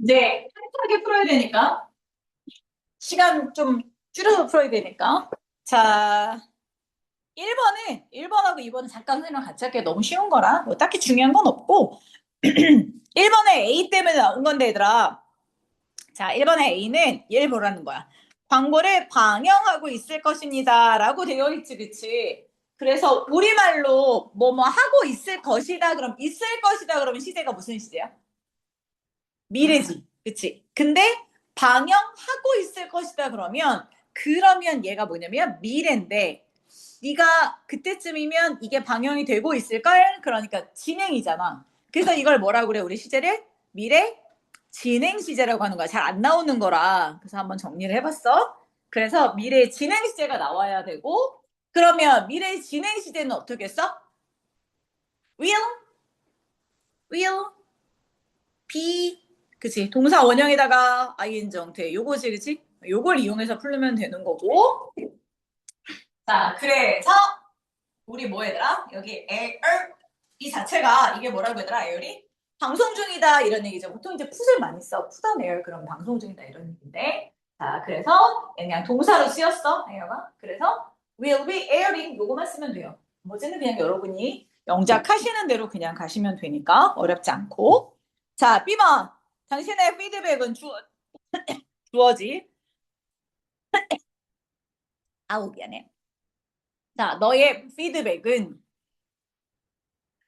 이제 타이트하게 풀어야 되니까 시간 좀 줄여서 풀어야 되니까 자 1번하고 2번은 잠깐 선생님랑 같이 할게. 너무 쉬운 거라 뭐 딱히 중요한 건 없고 1번에 A 때문에 나온 건데 얘들아 자 1번에 A는 얘를 보라는 거야. 광고를 방영하고 있을 것입니다 라고 되어 있지 그치. 그래서 우리말로 뭐뭐 하고 있을 것이다 그럼 있을 것이다 그러면 시제가 무슨 시제야? 미래지. 그치? 근데 방영하고 있을 것이다 그러면 얘가 뭐냐면 미래인데 네가 그때쯤이면 이게 방영이 되고 있을걸? 그러니까 진행이잖아. 그래서 이걸 뭐라고 그래? 우리 시제를 미래 진행 시제라고 하는 거야. 잘 안 나오는 거라. 그래서 한번 정리를 해봤어. 그래서 미래 진행 시제가 나와야 되고 그러면 미래 진행 시제는 어떻게 써? will, will, be 그치? 동사 원형에다가 ing 형태 요거지 그치? 요걸 이용해서 풀면 되는 거고 자 그래서 우리 뭐 얘들아? 여기 에얼 이 자체가 이게 뭐라고 얘들아? 에얼이 방송 중이다 이런 얘기죠. 보통 이제 풋을 많이 써. 풋한 에얼 그럼 방송 중이다 이런 얘기인데 자 그래서 그냥 동사로 쓰였어 에어가. 그래서 will be airing 요거만 쓰면 돼요. 뭐지는 그냥 여러분이 영작하시는 대로 그냥 가시면 되니까 어렵지 않고 자 B번 당신의 피드백은 주어지 아우 미안해. 자 너의 피드백은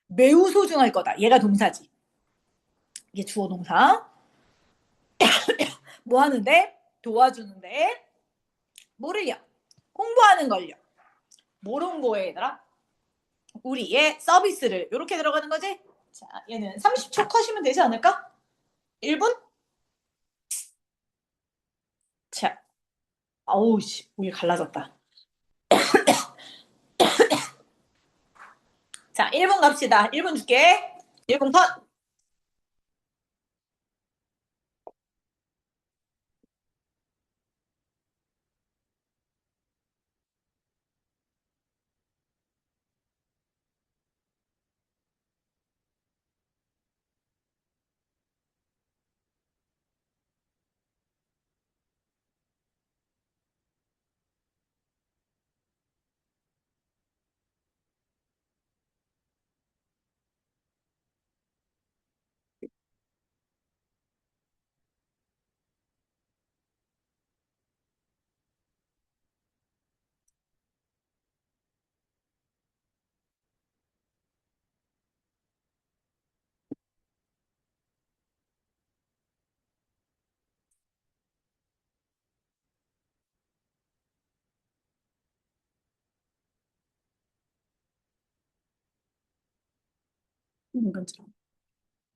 매우 소중할 거다. 얘가 동사지. 이게 주어 동사. 뭐 하는데? 도와주는데? 뭐를요? 홍보하는 걸요. 뭘 홍보해, 얘들아? 우리의 서비스를. 이렇게 들어가는 거지? 자, 얘는 30초 컷이면 되지 않을까? 1분? 자, 아우, 씨, 목이 갈라졌다. 자, 1분 갑시다. 1분 줄게. 1분 컷.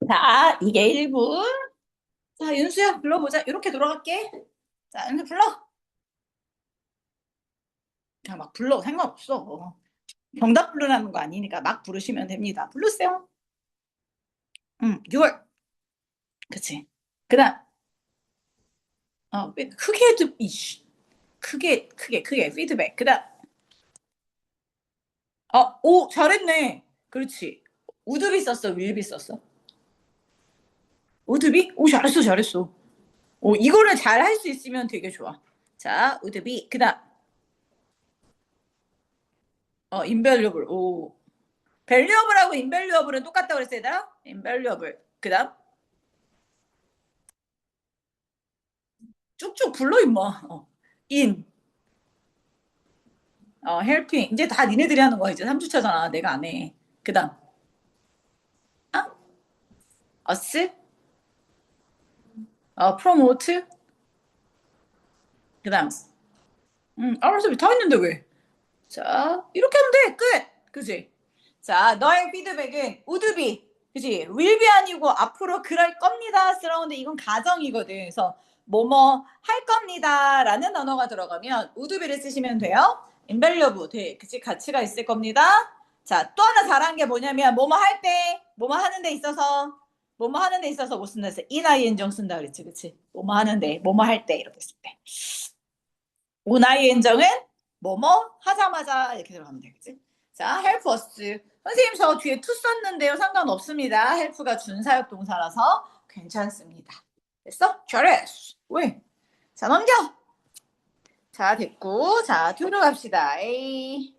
자, 이게 1분. 자, 윤수야, 불러보자. 이렇게 돌아갈게. 자, 윤수 불러. 그냥 막 불러. 상관없어. 정답 부르라는 거 아니니까 막 부르시면 됩니다. 부르세요. 응, 6월. 그치. 그 다음, 크게 해도, 이씨. 크게, 피드백. 그 다음, 오, 잘했네. 그렇지. 우드비 썼어, 윌비 썼어? 우드비? 오, 잘했어. 오, 이거를 잘 할 수 있으면 되게 좋아. 자, 우드비. 그 다음, 인밸류able. 오. 밸류어블하고 인밸류어블은 똑같다고 그랬어야 되나? 인밸류어블. 그 다음, 쭉쭉 불러, 임마. 인. 헬핑. 이제 다 니네들이 하는 거야. 이제 3주차잖아. 내가 안 해. 그 다음, 아? 어스? 프로모트? 그 다음, 알았어. 다 했는데 왜? 자, 이렇게 하면 돼. 끝. 그지? 자, 너의 피드백은 우드비. 그지? 윌비 아니고 앞으로 그럴 겁니다. 스러운데 이건 가정이거든. 그래서 뭐뭐 할 겁니다. 라는 단어가 들어가면 우드비를 쓰시면 돼요. 인밸류브. 돼. 그치? 가치가 있을 겁니다. 자, 또 하나 잘한 게 뭐냐면 뭐뭐 할 때, 뭐뭐 하는 데 있어서 뭐뭐 하는 데 있어서 뭐 쓴다 했어? 인아이엔정 쓴다 그랬지. 그치? 뭐뭐 하는데, 뭐뭐 할 때 이렇게 쓸 때. 오나이 엔정은 뭐뭐 하자마자 이렇게 들어가면 되겠지. 자, help us. 선생님 저 뒤에 to 썼는데요. 상관없습니다. help가 준사역 동사라서 괜찮습니다. 됐어? 잘했어. 왜? 자, 넘겨. 자, 됐고. 자, to로 갑시다. A.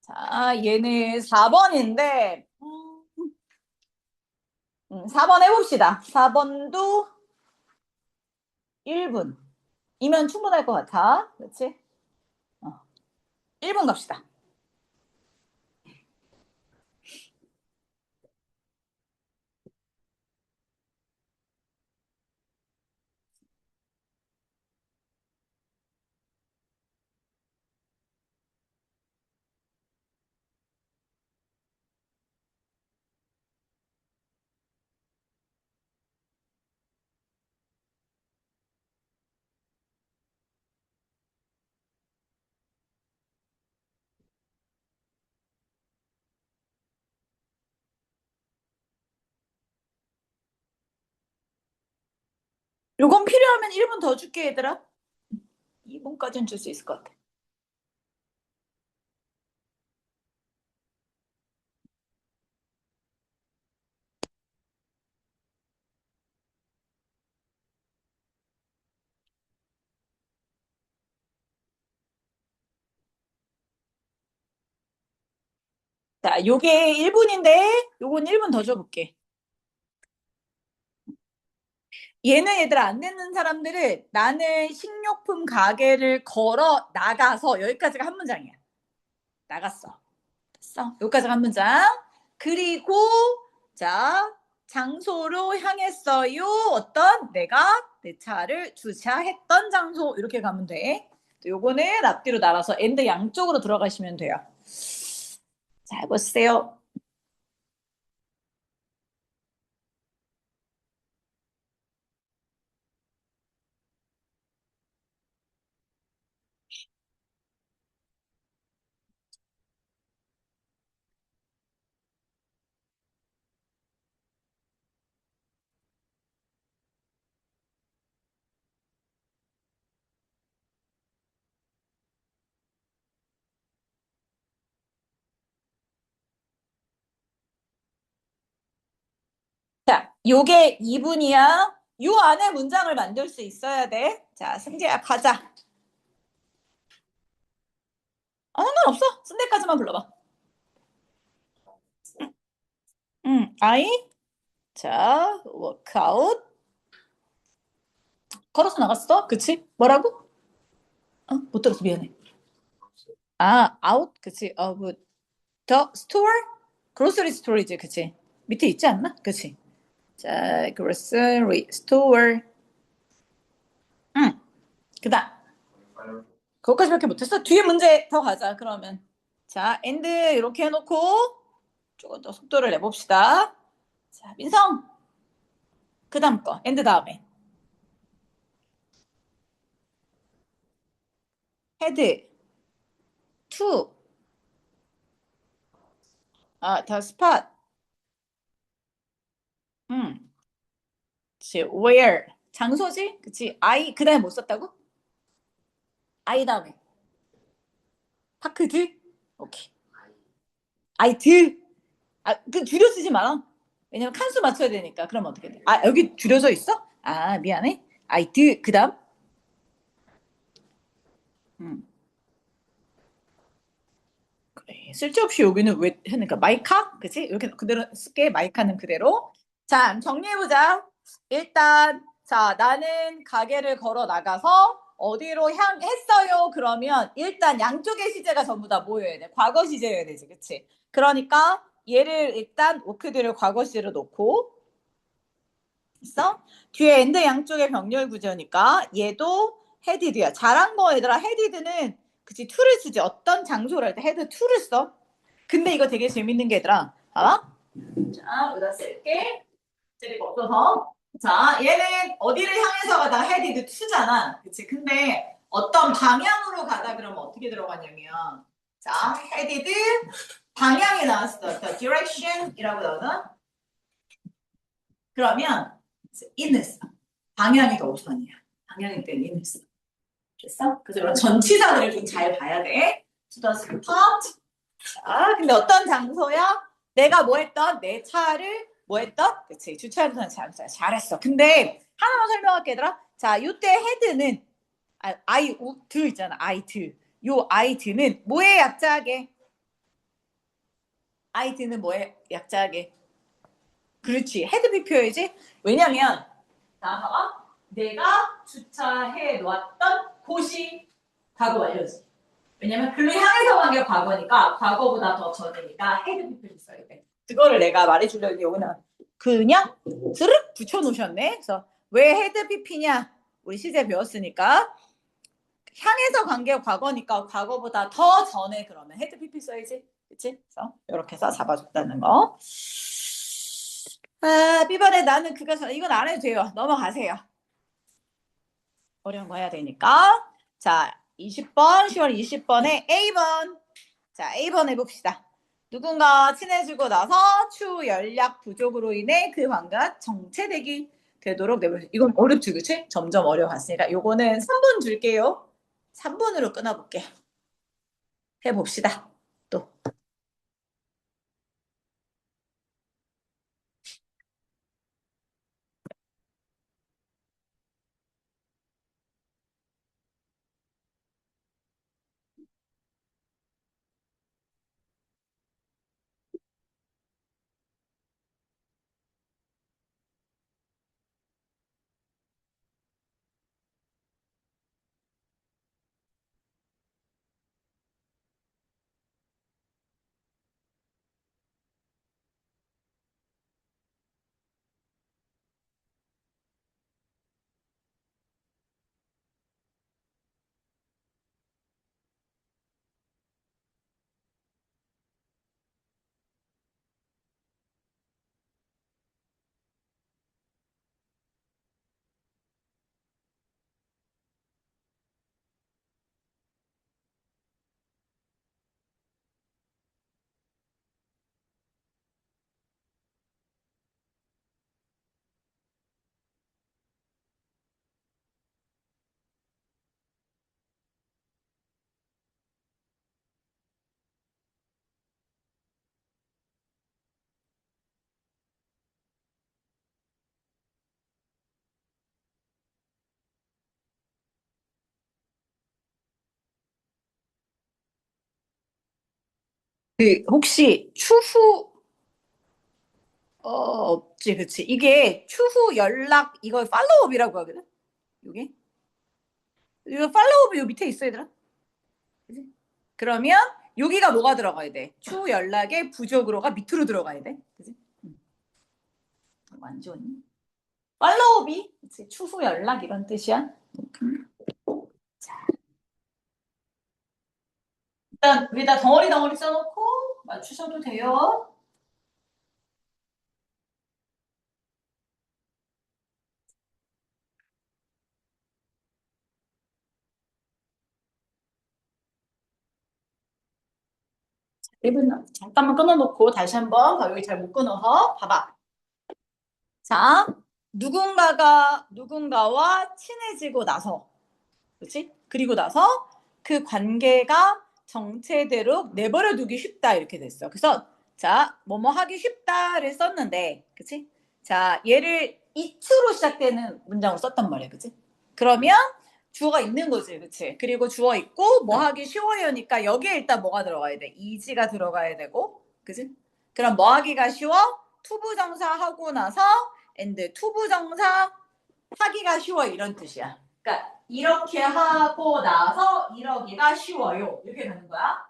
자, 얘는 4번인데, 4번 해봅시다. 4번도 1분이면 충분할 것 같아. 그렇지? 1분 갑시다. 요건 필요하면 1분 더 줄게, 얘들아. 2분까지는 줄 수 있을 것 같아. 자, 요게 1분인데, 요건 1분 더 줘볼게. 얘는 얘들아, 안 되는 사람들은 나는 식료품 가게를 걸어 나가서 여기까지가 한 문장이야. 나갔어. 됐어? 여기까지가 한 문장. 그리고, 자, 장소로 향했어요. 어떤? 내가 내 차를 주차했던 장소. 이렇게 가면 돼. 요거는 앞뒤로 날아서 엔드 양쪽으로 들어가시면 돼요. 자, 해보세요. 자, 요게 2분이야. 요 안에 문장을 만들 수 있어야 돼. 자, 승재야, 가자. 상관없어. 쓴 데까지만 불러봐. I. 자, workout. 걸어서 나갔어? 그치? 뭐라고? 못 들었어. 미안해. out. 그치? of the store? grocery store이지. 그치? 밑에 있지 않나? 그치? 자, grocery store. 그 다음. 그것까지밖에 못했어? 뒤에 문제 더 가자, 그러면. 자, and 이렇게 해놓고 조금 더 속도를 내봅시다. 자, 민성. 그 다음 거. and 다음에. head to. the spot. 그치, where. 장소지? 그치? I, 그 다음에 못 썼다고? I 다음에. 파크드? 오케이. 아이트. 그 줄여 쓰지 마라. 왜냐면 칸수 맞춰야 되니까. 그럼 어떻게 돼? 여기 줄여져 있어? 미안해. 아이트. 그 다음. 그래. 쓸데없이 여기는 왜 했는가? 마이카? 그치? 이렇게 그대로 쓸게. 마이카는 그대로. 자, 정리해보자. 일단, 자, 나는 가게를 걸어 나가서 어디로 향했어요? 그러면 일단 양쪽의 시제가 전부 다 뭐여야 돼? 과거 시제여야 되지. 그치? 그러니까 얘를 일단 워크드를 과거 시제로 놓고 있어? 뒤에 엔드 양쪽의 병렬 구조니까 얘도 헤디드야. 잘한 거 얘들아. 헤디드는 그치 to를 쓰지. 어떤 장소를 할 때 헤드 to를 써. 근데 이거 되게 재밌는 게 얘들아. 봐봐. 자, 여기다 쓸게. 재리가 없어서. 자, 얘는 어디를 향해서 가다가 헤디드 to잖아. 그치? 근데 어떤 방향으로 가다 그러면 어떻게 들어가냐면 자, 헤디드 방향이 나왔어. the direction이라고 나오나? 그러면 있는 방향이 더 우선이야. 방향일 때는 있는 됐어? 그래서 이런 전치사들을 좀 잘 봐야 돼. To the spot. 자, 근데 어떤 장소야? 내가 뭐 했던 내 차를 뭐 했다? 그치. 주차부터 잘했어. 근데 하나만 설명할게, 얘들아. 자, 요때 헤드는, 드 있잖아. 아이드. 요 아이드는 뭐의 약자게? 아이드는 뭐의 약자게? 그렇지. 헤드 비표야지. 왜냐면, 자, 봐봐. 내가 주차해 놓았던 곳이 과거 완료지. 왜냐면 글로 향해서 간 게 과거니까 과거보다 더 전이니까 헤드 비표를 써야 돼. 그거를 내가 말해주려고 여기는 그냥 스르륵 붙여놓으셨네. 그래서 왜 헤드 PP냐? 우리 시제 배웠으니까 향해서 간 게 과거니까 과거보다 더 전에 그러면 헤드 PP 써야지. 그치? 그래서 이렇게 해서 잡아줬다는 거. 아, B번에 나는 그거 이건 안 해도 돼요. 넘어가세요. 어려운 거 해야 되니까. 자, 20번, 10월 20번에 A번. 자, A번 해봅시다. 누군가 친해지고 나서 추 연락 부족으로 인해 그 관계가 정체되기 되도록 내버려. 이건 어렵지, 그치? 점점 어려웠으니까 요거는 3번 줄게요. 3번으로 끊어볼게. 해봅시다. 또. 그 혹시 추후 없지, 그치? 이게 추후 연락 이걸 팔로우업이라고 하거든. 이게 이거 팔로우업 요 밑에 있어, 얘들아. 그치? 그러면 여기가 뭐가 들어가야 돼? 추후 연락의 부족으로가 밑으로 들어가야 돼. 그치? 완전히. 팔로우업이 그치? 추후 연락 이런 뜻이야. 자, 일단 위에다 덩어리 덩어리 써놓고 맞추셔도 돼요. 1분 잠깐만 끊어놓고 다시 한번 여기 잘 못 끊어서 봐봐. 자, 누군가와 친해지고 나서, 그렇지? 그리고 나서 그 관계가 정체대로 내버려 두기 쉽다 이렇게 됐어. 그래서 자, 뭐뭐 하기 쉽다를 썼는데, 그렇지? 자, 얘를 it로 시작되는 문장으로 썼단 말이야, 그렇지? 그러면 주어가 있는 거지, 그렇지? 그리고 주어 있고 뭐 하기 쉬워요니까 여기에 일단 뭐가 들어가야 돼? 이지가 들어가야 되고, 그렇지? 그럼 뭐 하기가 쉬워? 투부정사 하고 나서 and 투부정사 하기가 쉬워 이런 뜻이야. 그러니까 이렇게 하고 나서 이러기가 쉬워요. 이렇게 되는 거야.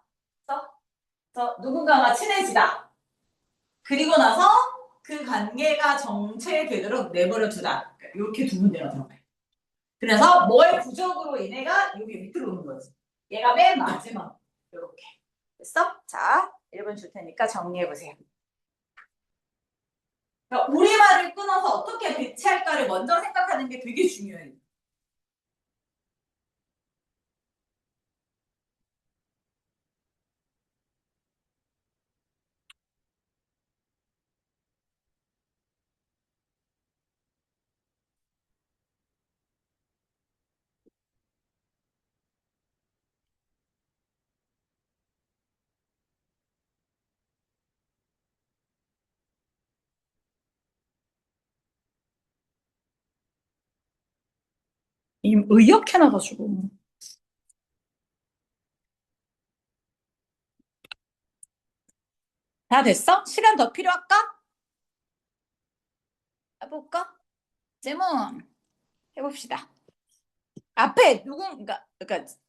그래서 누군가가 친해지다. 그리고 나서 그 관계가 정체되도록 내버려 두다. 그러니까 이렇게 두 군데가 들어가요. 그래서 뭐의 부족으로 인해가 여기 밑으로 오는 거지. 얘가 맨 마지막. 이렇게. 됐어? 자, 1번 줄 테니까 정리해 보세요. 그러니까 우리말을 끊어서 어떻게 배치할까를 먼저 생각하는 게 되게 중요해요. 의역해놔가지고. 다 됐어? 시간 더 필요할까? 해볼까? 질문 해봅시다. 앞에 그러니까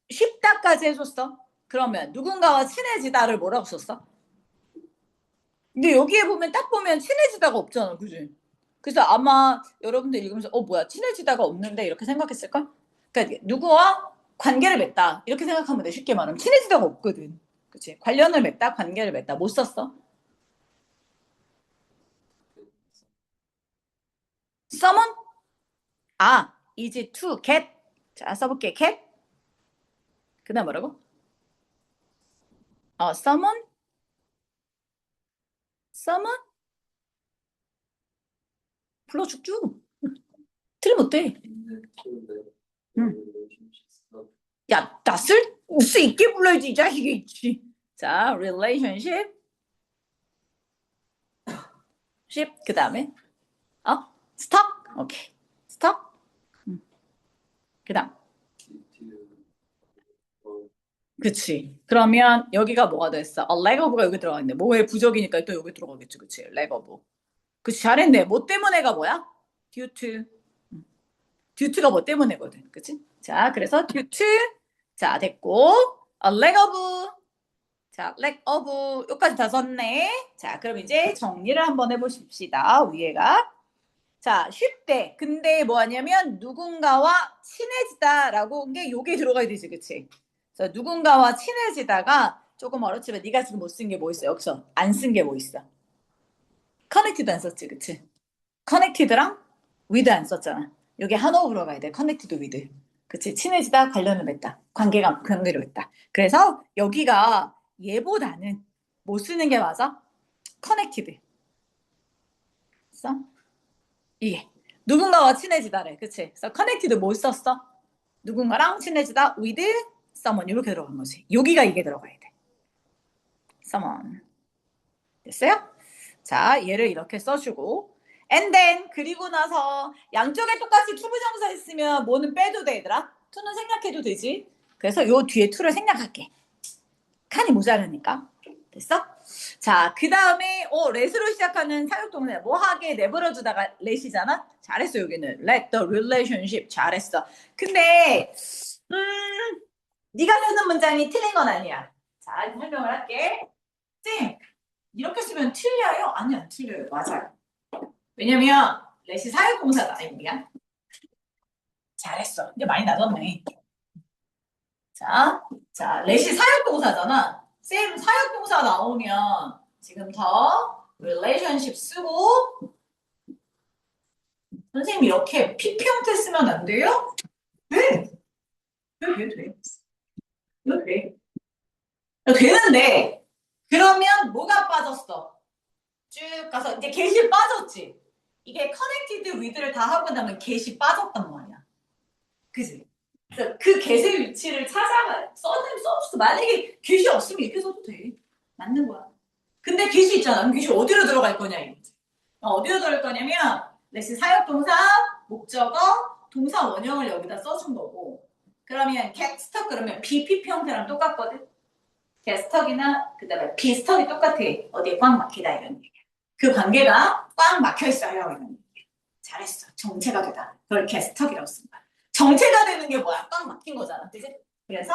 쉽다까지 해줬어. 그러면 누군가와 친해지다를 뭐라고 썼어? 근데 여기에 보면 딱 보면 친해지다가 없잖아, 그지? 그래서 아마 여러분들 읽으면서 뭐야 친해지다가 없는데 이렇게 생각했을까? 그러니까 누구와 관계를 맺다 이렇게 생각하면 돼. 쉽게 말하면 친해지다가 없거든. 그치? 관련을 맺다, 관계를 맺다 못 썼어? someone? easy to get. 자, 써볼게. get. 그다음 뭐라고? someone? someone? 불러죽죠. 틀리면 어때? 응. 야, 쓸 수 있게 불러야지, 이 자식이. 자, relationship, 그 다음에, stock, 오케이. stock, 그 다음. 그치. 그러면 여기가 뭐가 됐어? leg of가 여기 들어가 있네. 뭐의 부적이니까 또 여기 들어가겠지, 그치? leg of. 그치, 잘했네. 뭐 때문에가 뭐야? due to. due to가 뭐 때문에거든. 그치? 자, 그래서 due to. 자, 됐고. leg of. 자, lack of 여기까지 다 썼네. 자, 그럼 이제 정리를 한번 해보십시다. 위에가. 자, 쉽대. 근데 뭐 하냐면 누군가와 친해지다라고 한 게 요게 들어가야 되지, 그치? 그래서 누군가와 친해지다가 조금 어렵지만 네가 지금 못 쓴 게 뭐 있어? 여기서 안 쓴 게 뭐 있어? 커넥티드 안 썼지, 그치? 커넥티드랑 위드 안 썼잖아. 여기 한호흡으로 가야 돼. 커넥티드 위드. 그치? 친해지다, 관련을 맺다. 관계를 맺다. 그래서 여기가 얘보다는 뭐 쓰는 게 맞아? 커넥티드. 써? 이게. 누군가와 친해지다래. 그치? 그래서 커넥티드 뭐 썼어? 누군가랑 친해지다 with someone 이렇게 들어간 거지. 여기가 이게 들어가야 돼. someone. 됐어요? 자, 얘를 이렇게 써주고 and then 그리고 나서 양쪽에 똑같이 투부정사 있으면 뭐는 빼도 돼, 얘들아. 투는 생략해도 되지. 그래서 요 뒤에 투를 생략할게. 칸이 모자라니까. 됐어? 자, 그 다음에 let으로 시작하는 사용동사 뭐 하게 내버려 두다가 let이잖아. 잘했어. 여기는 let the relationship. 잘했어. 근데 네가 쓰는 문장이 틀린 건 아니야. 자, 설명을 할게. 쌤, 이렇게 쓰면 틀려요? 아니, 안 틀려요. 맞아요. 왜냐면 let이 사용동사가 아니야. 잘했어. 이제 많이 낮았네. 자, let이 사역동사잖아. 쌤, 사역동사 나오면 지금 더 relationship 쓰고 선생님 이렇게 PP 형태 쓰면 안 돼요? 네. 돼, 돼. 이거 돼. 이거 되는데 그러면 뭐가 빠졌어? 쭉 가서 이제 get이 빠졌지. 이게 connected with를 다 하고 나면 get이 빠졌단 말이야. 그지? 그래서 그 get의 위치를 찾아가 써줬어. 만약에 get이 없으면 이렇게 써도 돼. 맞는 거야. 근데 get이 있잖아. 그럼 get이 어디로 들어갈 거냐 이거지. 어디로 들어갈 거냐면 레슨 사역동사, 목적어, 동사 원형을 여기다 써준 거고 그러면 get stuck 그러면 BPP 형태랑 똑같거든. get stuck이나 그다음에 be stuck이 똑같아. 어디에 꽉 막히다 이런 얘기야. 그 관계가 꽉 막혀 있어요. 이런 얘기야. 잘했어. 정체가 되다. 그걸 get stuck이라고 쓴 거야. 정체가 되는 게 뭐야? 꽉 막힌 거잖아. 그지? 그래서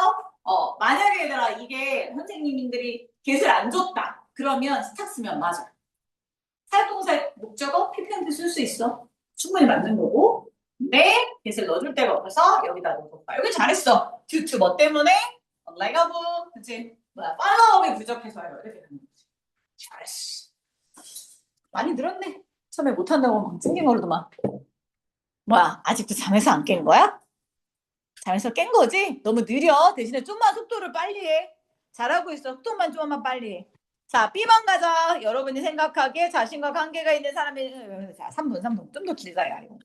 만약에 얘들아 이게 선생님들이 get을 안 줬다. 그러면 stuck 쓰면 맞아. 사용동사 목적어 PP한테 쓸 수 있어. 충분히 맞는 거고. 근데 get을 넣어줄 데가 없어서 여기다 넣어볼 거야. 여기 잘했어. due to 뭐 때문에? like of, 그치? 뭐야, follow업이 부족해서요. 이렇게 되는 거지. 잘했어. 많이 늘었네. 처음에 못한다고 막 찡찡거리더만. 뭐야, 아직도 잠에서 안 깬 거야? 잠에서 깬 거지? 너무 느려. 대신에 좀만 속도를 빨리 해. 잘하고 있어. 속도만 좀만 빨리 해. 자, B번 가자. 여러분이 생각하기에 자신과 관계가 있는 사람이, 자, 3분. 좀 더 길다, 야, 이거.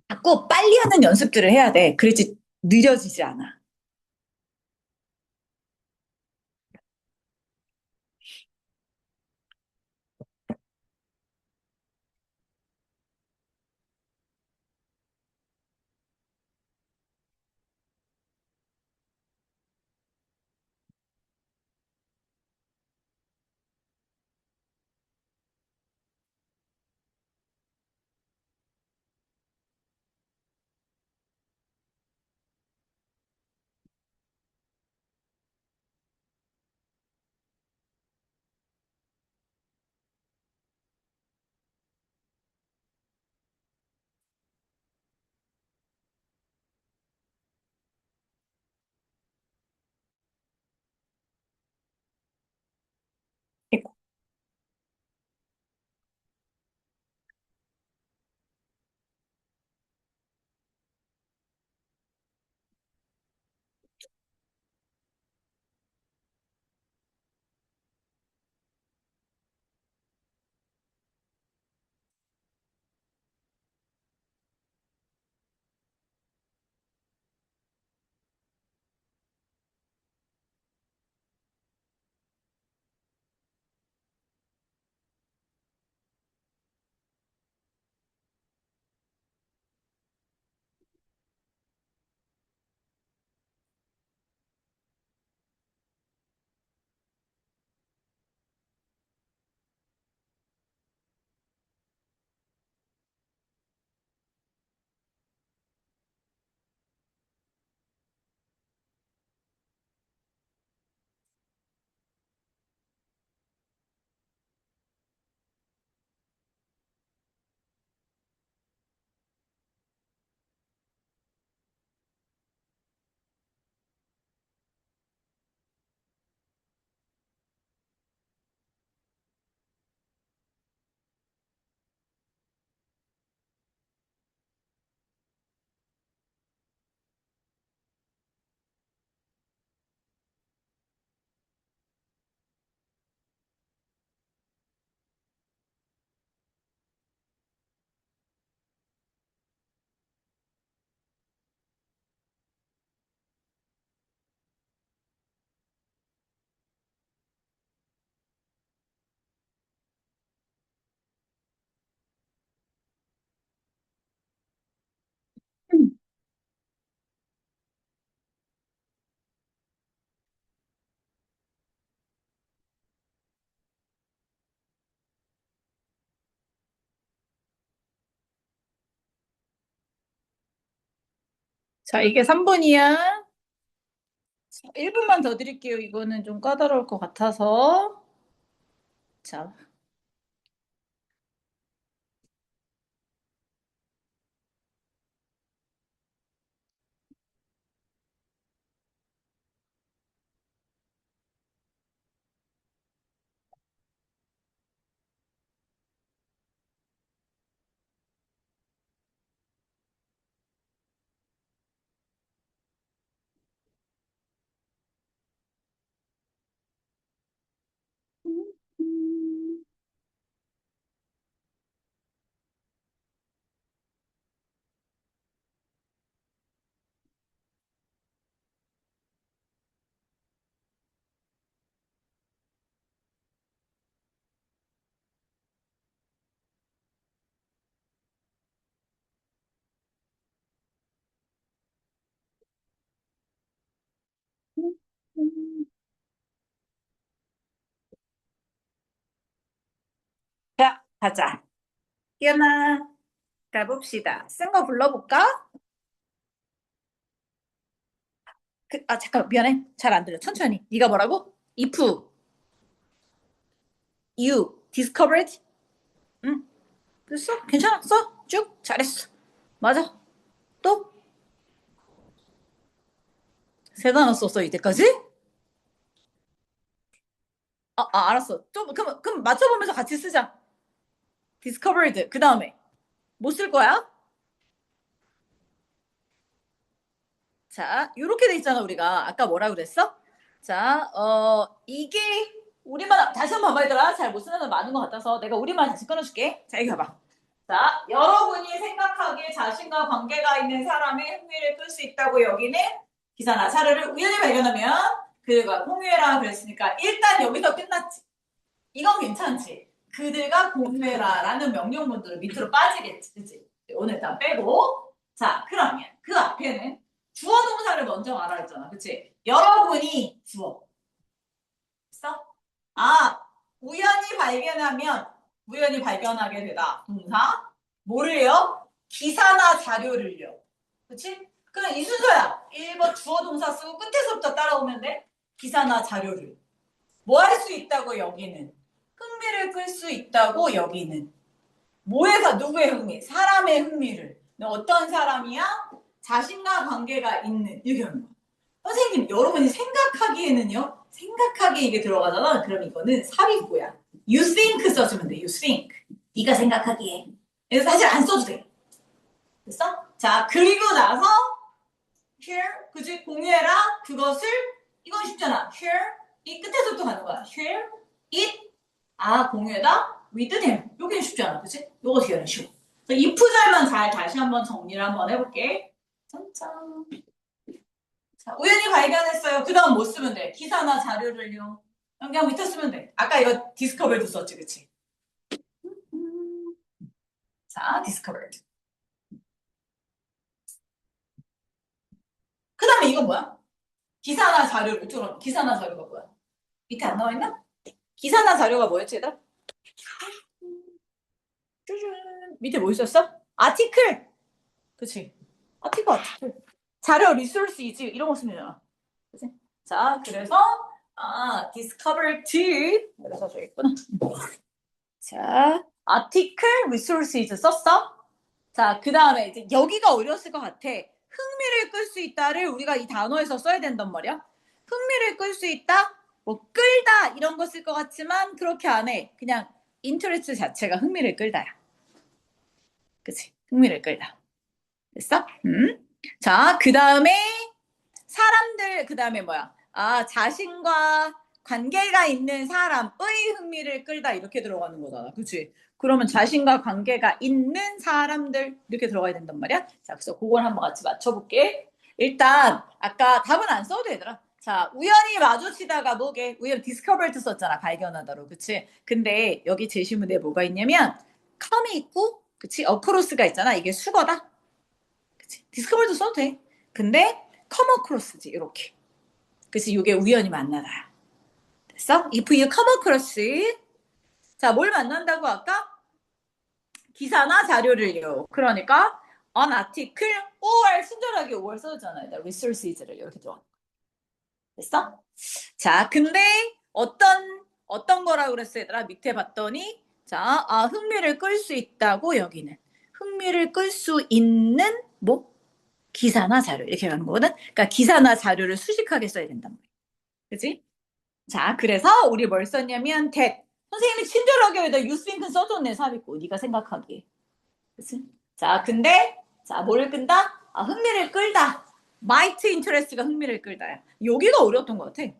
자꾸 빨리 하는 연습들을 해야 돼. 그렇지, 느려지지 않아. 자, 이게 3번이야. 1분만 더 드릴게요. 이거는 좀 까다로울 것 같아서. 자. 자, 가자. 뛰어나. 가봅시다. 쓴 거 불러볼까? 잠깐, 미안해. 잘 안 들려. 천천히. 네가 뭐라고? If you discovered? 응, 됐어? 괜찮았어? 쭉? 잘했어. 맞아. 또? 세 단어 썼어, 이때까지? 알았어. 좀, 그럼 맞춰보면서 같이 쓰자. discovered. 그 다음에. 뭐 쓸 거야? 자, 요렇게 돼 있잖아, 우리가. 아까 뭐라 그랬어? 자, 이게 우리말, 다시 한번 봐봐, 얘들아. 잘 못 쓰는 애 많은 것 같아서 내가 우리말 다시 끊어줄게. 자, 여기 봐봐. 자, 여러분이 생각하기에 자신과 관계가 있는 사람의 흥미를 끌 수 있다고 여기는 기사나 사료를 우연히 발견하면 그들과 공유해라 그랬으니까 일단 여기서 끝났지. 이건 괜찮지. 그들과 공유해라라는 명령문들을 밑으로 빠지겠지. 그치? 오늘 일단 빼고. 자, 그러면 그 앞에는 주어 동사를 먼저 말하랬잖아. 그치? 여러분이 주어. 있어? 아, 우연히 발견하면 우연히 발견하게 되다. 동사. 뭐를요? 기사나 자료를요. 그치? 그럼 이 순서야. 1번 주어 동사 쓰고 끝에서부터 따라오면 돼. 기사나 자료를. 뭐 할 수 있다고 여기는? 흥미를 끌 수 있다고 여기는. 뭐에서 누구의 흥미? 사람의 흥미를. 어떤 사람이야? 자신과 관계가 있는. 이렇게 하는 거야. 선생님, 여러분이 생각하기에는요? 생각하기에 이게 들어가잖아. 그럼 이거는 삽입구야. You think 써주면 돼. You think. 네가 생각하기에. 그래서 사실 안 써도 돼. 됐어? 자, 그리고 나서 share, 그지? 공유해라. 그것을 이건 쉽잖아. share. 이 끝에서부터 가는 거야. share it. 공유해다. with them. 여기는 쉽지 않아. 그치? 요거 어떻게 하는 쉬워. 이 푸절만 잘 다시 한번 정리를 한번 해볼게. 짠짠. 자, 우연히 발견했어요. 그 다음 뭐 쓰면 돼? 기사나 자료를요. 그냥 밑에 쓰면 돼. 아까 이거 discovered 썼지, 그치? 자, discovered. 그 다음에 이건 뭐야? 기사나 자료를, 이쪽으로 기사나 자료가 뭐야? 밑에 안 나와 있나? 기사나 자료가 뭐였지, 얘들아? 밑에 뭐 있었어? 아티클. 그치? 아티클. 자료 리소스이지 이런 거 쓰면 되잖아. 그치? 자, 그래서 discovered 그래서 저기 있구나. 자, article resources 썼어? 자, 그 다음에 이제 여기가 어려웠을 것 같아. 흥미를 끌 수 있다를 우리가 이 단어에서 써야 된단 말이야. 흥미를 끌 수 있다? 뭐 끌다 이런 거 쓸 것 같지만 그렇게 안 해. 그냥 interest 자체가 흥미를 끌다야. 그치? 흥미를 끌다. 됐어? 자, 그 다음에 사람들, 그 다음에 뭐야? 자신과 관계가 있는 사람의 흥미를 끌다 이렇게 들어가는 거잖아. 그치? 그러면 자신과 관계가 있는 사람들 이렇게 들어가야 된단 말이야. 자, 그래서 그걸 한번 같이 맞춰볼게. 일단 아까 답은 안 써도 되더라. 자, 우연히 마주치다가 뭐게? 우연 디스커버드 썼잖아. 발견하다로. 그치? 근데 여기 제시문에 뭐가 있냐면 컴이 있고 그치? 어크로스가 있잖아. 이게 수거다. 그치? 디스커버드 써도 돼. 근데 come across지 이렇게. 그래서 이게 우연히 만나다. 됐어? If you come across. 자, 뭘 만난다고 아까? 기사나 자료를요. 그러니까 an article or 친절하게 or 써줬잖아요. resources를 이렇게 들어가. 됐어? 자, 근데 어떤 거라고 그랬어, 얘들아? 밑에 봤더니 자, 흥미를 끌 수 있다고 여기는 흥미를 끌 수 있는 뭐 기사나 자료 이렇게 가는 거거든. 그러니까 기사나 자료를 수식하게 써야 된단 말이야. 그지? 자, 그래서 우리 뭘 썼냐면 that 선생님이 친절하게 여기다 you think는 써줬네 삽입고 네가 생각하기에. 그치? 자, 근데 자, 뭐를 끈다? 흥미를 끌다. might interest가 흥미를 끌다야. 여기가 어려웠던 것 같아.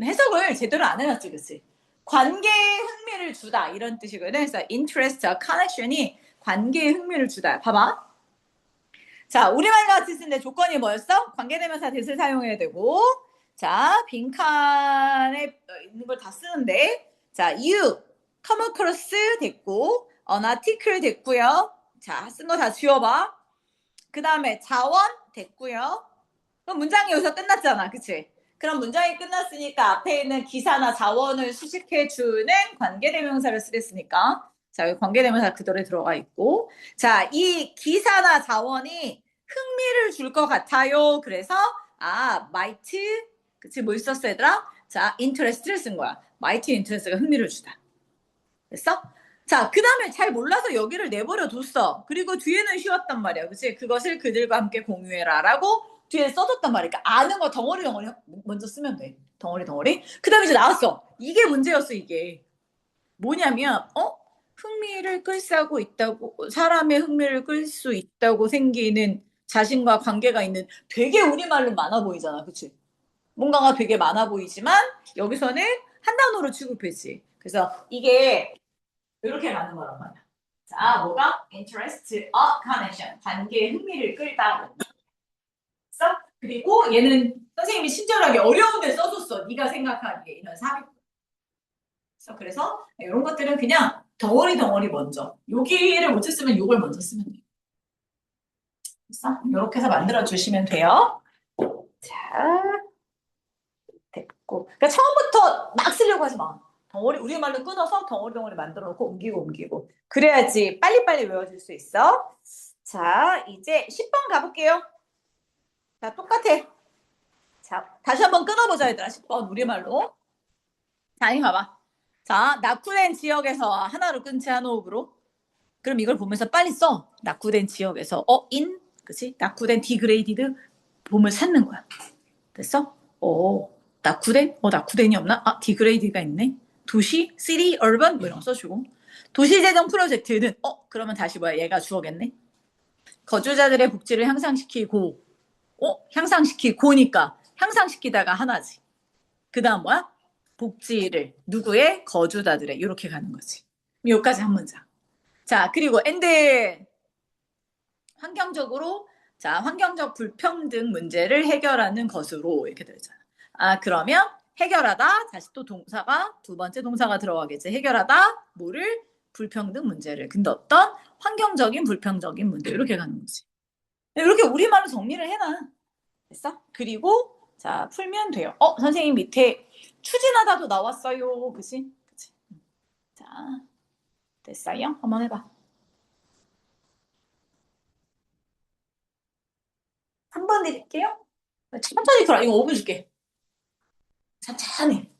해석을 제대로 안 해놨지, 그치? 관계에 흥미를 주다 이런 뜻이거든. 그래서 interest, connection이 관계에 흥미를 주다. 봐봐. 자, 우리말과 같이 쓰는데 조건이 뭐였어? 관계대명사 that을 사용해야 되고, 자, 빈칸에 있는 걸 다 쓰는데, 자, you, come across 됐고, an article 됐고요. 자, 쓴 거 다 지워봐. 그 다음에 자원 됐고요. 그럼 문장이 여기서 끝났잖아, 그치? 그럼 문장이 끝났으니까 앞에 있는 기사나 자원을 수식해주는 관계대명사를 쓰겠으니까 자, 여기 관계대명사 그대로 들어가 있고 자, 이 기사나 자원이 흥미를 줄 것 같아요. 그래서 might 그치? 뭐 있었어, 얘들아? 자, interest를 쓴 거야. might interest가 흥미를 주다. 됐어? 자, 그 다음에 잘 몰라서 여기를 내버려 뒀어. 그리고 뒤에는 쉬웠단 말이야. 그치? 그것을 그들과 함께 공유해라. 라고 뒤에 써줬단 말이야. 그러니까 아는 거 덩어리 먼저 쓰면 돼. 덩어리. 그 다음에 이제 나왔어. 이게 문제였어, 이게. 뭐냐면, 흥미를 끌수하고 있다고, 사람의 흥미를 끌 수 있다고 생기는 자신과 관계가 있는 되게 우리말로 많아 보이잖아. 그치? 뭔가가 되게 많아 보이지만, 여기서는 한 단어로 취급했지. 그래서 이게 이렇게 가는 거란 말이야. 자, 뭐가? interest, connection. 관계에 흥미를 끌다. 써? 그리고 얘는 선생님이 친절하게 어려운 데 써줬어. 네가 생각하기에 이런 삽입. 그래서 이런 것들은 그냥 덩어리 먼저. 여기를 못 쓰면 요걸 먼저 쓰면 돼. 됐어? 이렇게 해서 만들어 주시면 돼요. 자, 됐고. 그러니까 처음부터 막 쓰려고 하지 마. 우리말로 끊어서 덩어리 만들어 놓고 옮기고. 그래야지 빨리빨리 외워질 수 있어. 자, 이제 10번 가볼게요. 자, 똑같아. 자, 다시 한번 끊어보자, 얘들아. 10번, 우리말로. 자, 이거 봐봐. 자, 낙후된 지역에서 하나로 끊지 한 호흡으로. 그럼 이걸 보면서 빨리 써. 낙후된 지역에서, 그치? 낙후된 디그레이디드 봄을 찾는 거야. 됐어? 낙후된이 없나? 디그레이드가 있네. 도시, city, urban 뭐 이런 거 써주고. 도시재정 프로젝트는 그러면 다시 뭐야? 얘가 주어겠네. 거주자들의 복지를 향상시키고니까 향상시키다가 하나지. 그 다음 뭐야? 복지를 누구의? 거주자들의 이렇게 가는 거지. 여기까지 한 문장. 자, 그리고 엔드 환경적 불평등 문제를 해결하는 것으로 이렇게 되잖아. 그러면 해결하다 다시 또 두 번째 동사가 들어가겠지. 해결하다 뭐를? 불평등 문제를. 근데 어떤 환경적인 불평적인 문제 이렇게 가는 거지. 이렇게 우리말로 정리를 해놔. 됐어? 그리고 자 풀면 돼요. 선생님 밑에 추진하다도 나왔어요. 그치? 자 됐어요? 한번 해봐. 3번 드릴게요. 천천히 들어. 이거 5분 줄게. 천천히.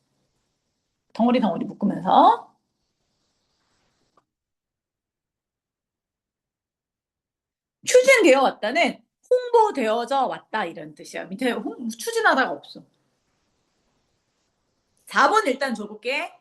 덩어리 묶으면서. 추진되어 왔다는 홍보되어져 왔다 이런 뜻이야. 밑에 추진하다가 없어. 4번 일단 줘볼게.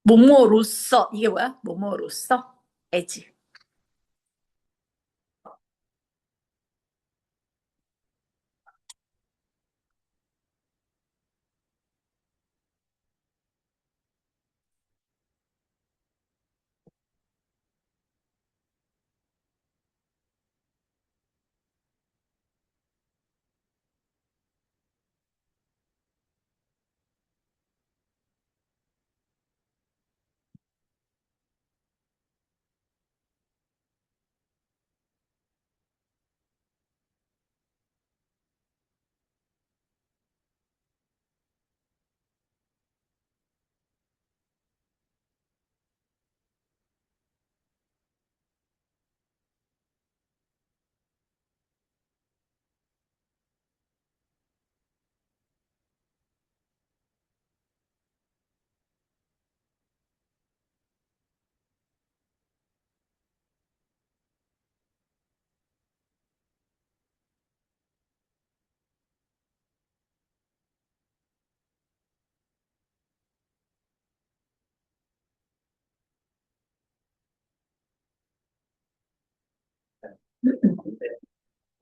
뭐뭐로써 이게 뭐야? 뭐뭐로써 as.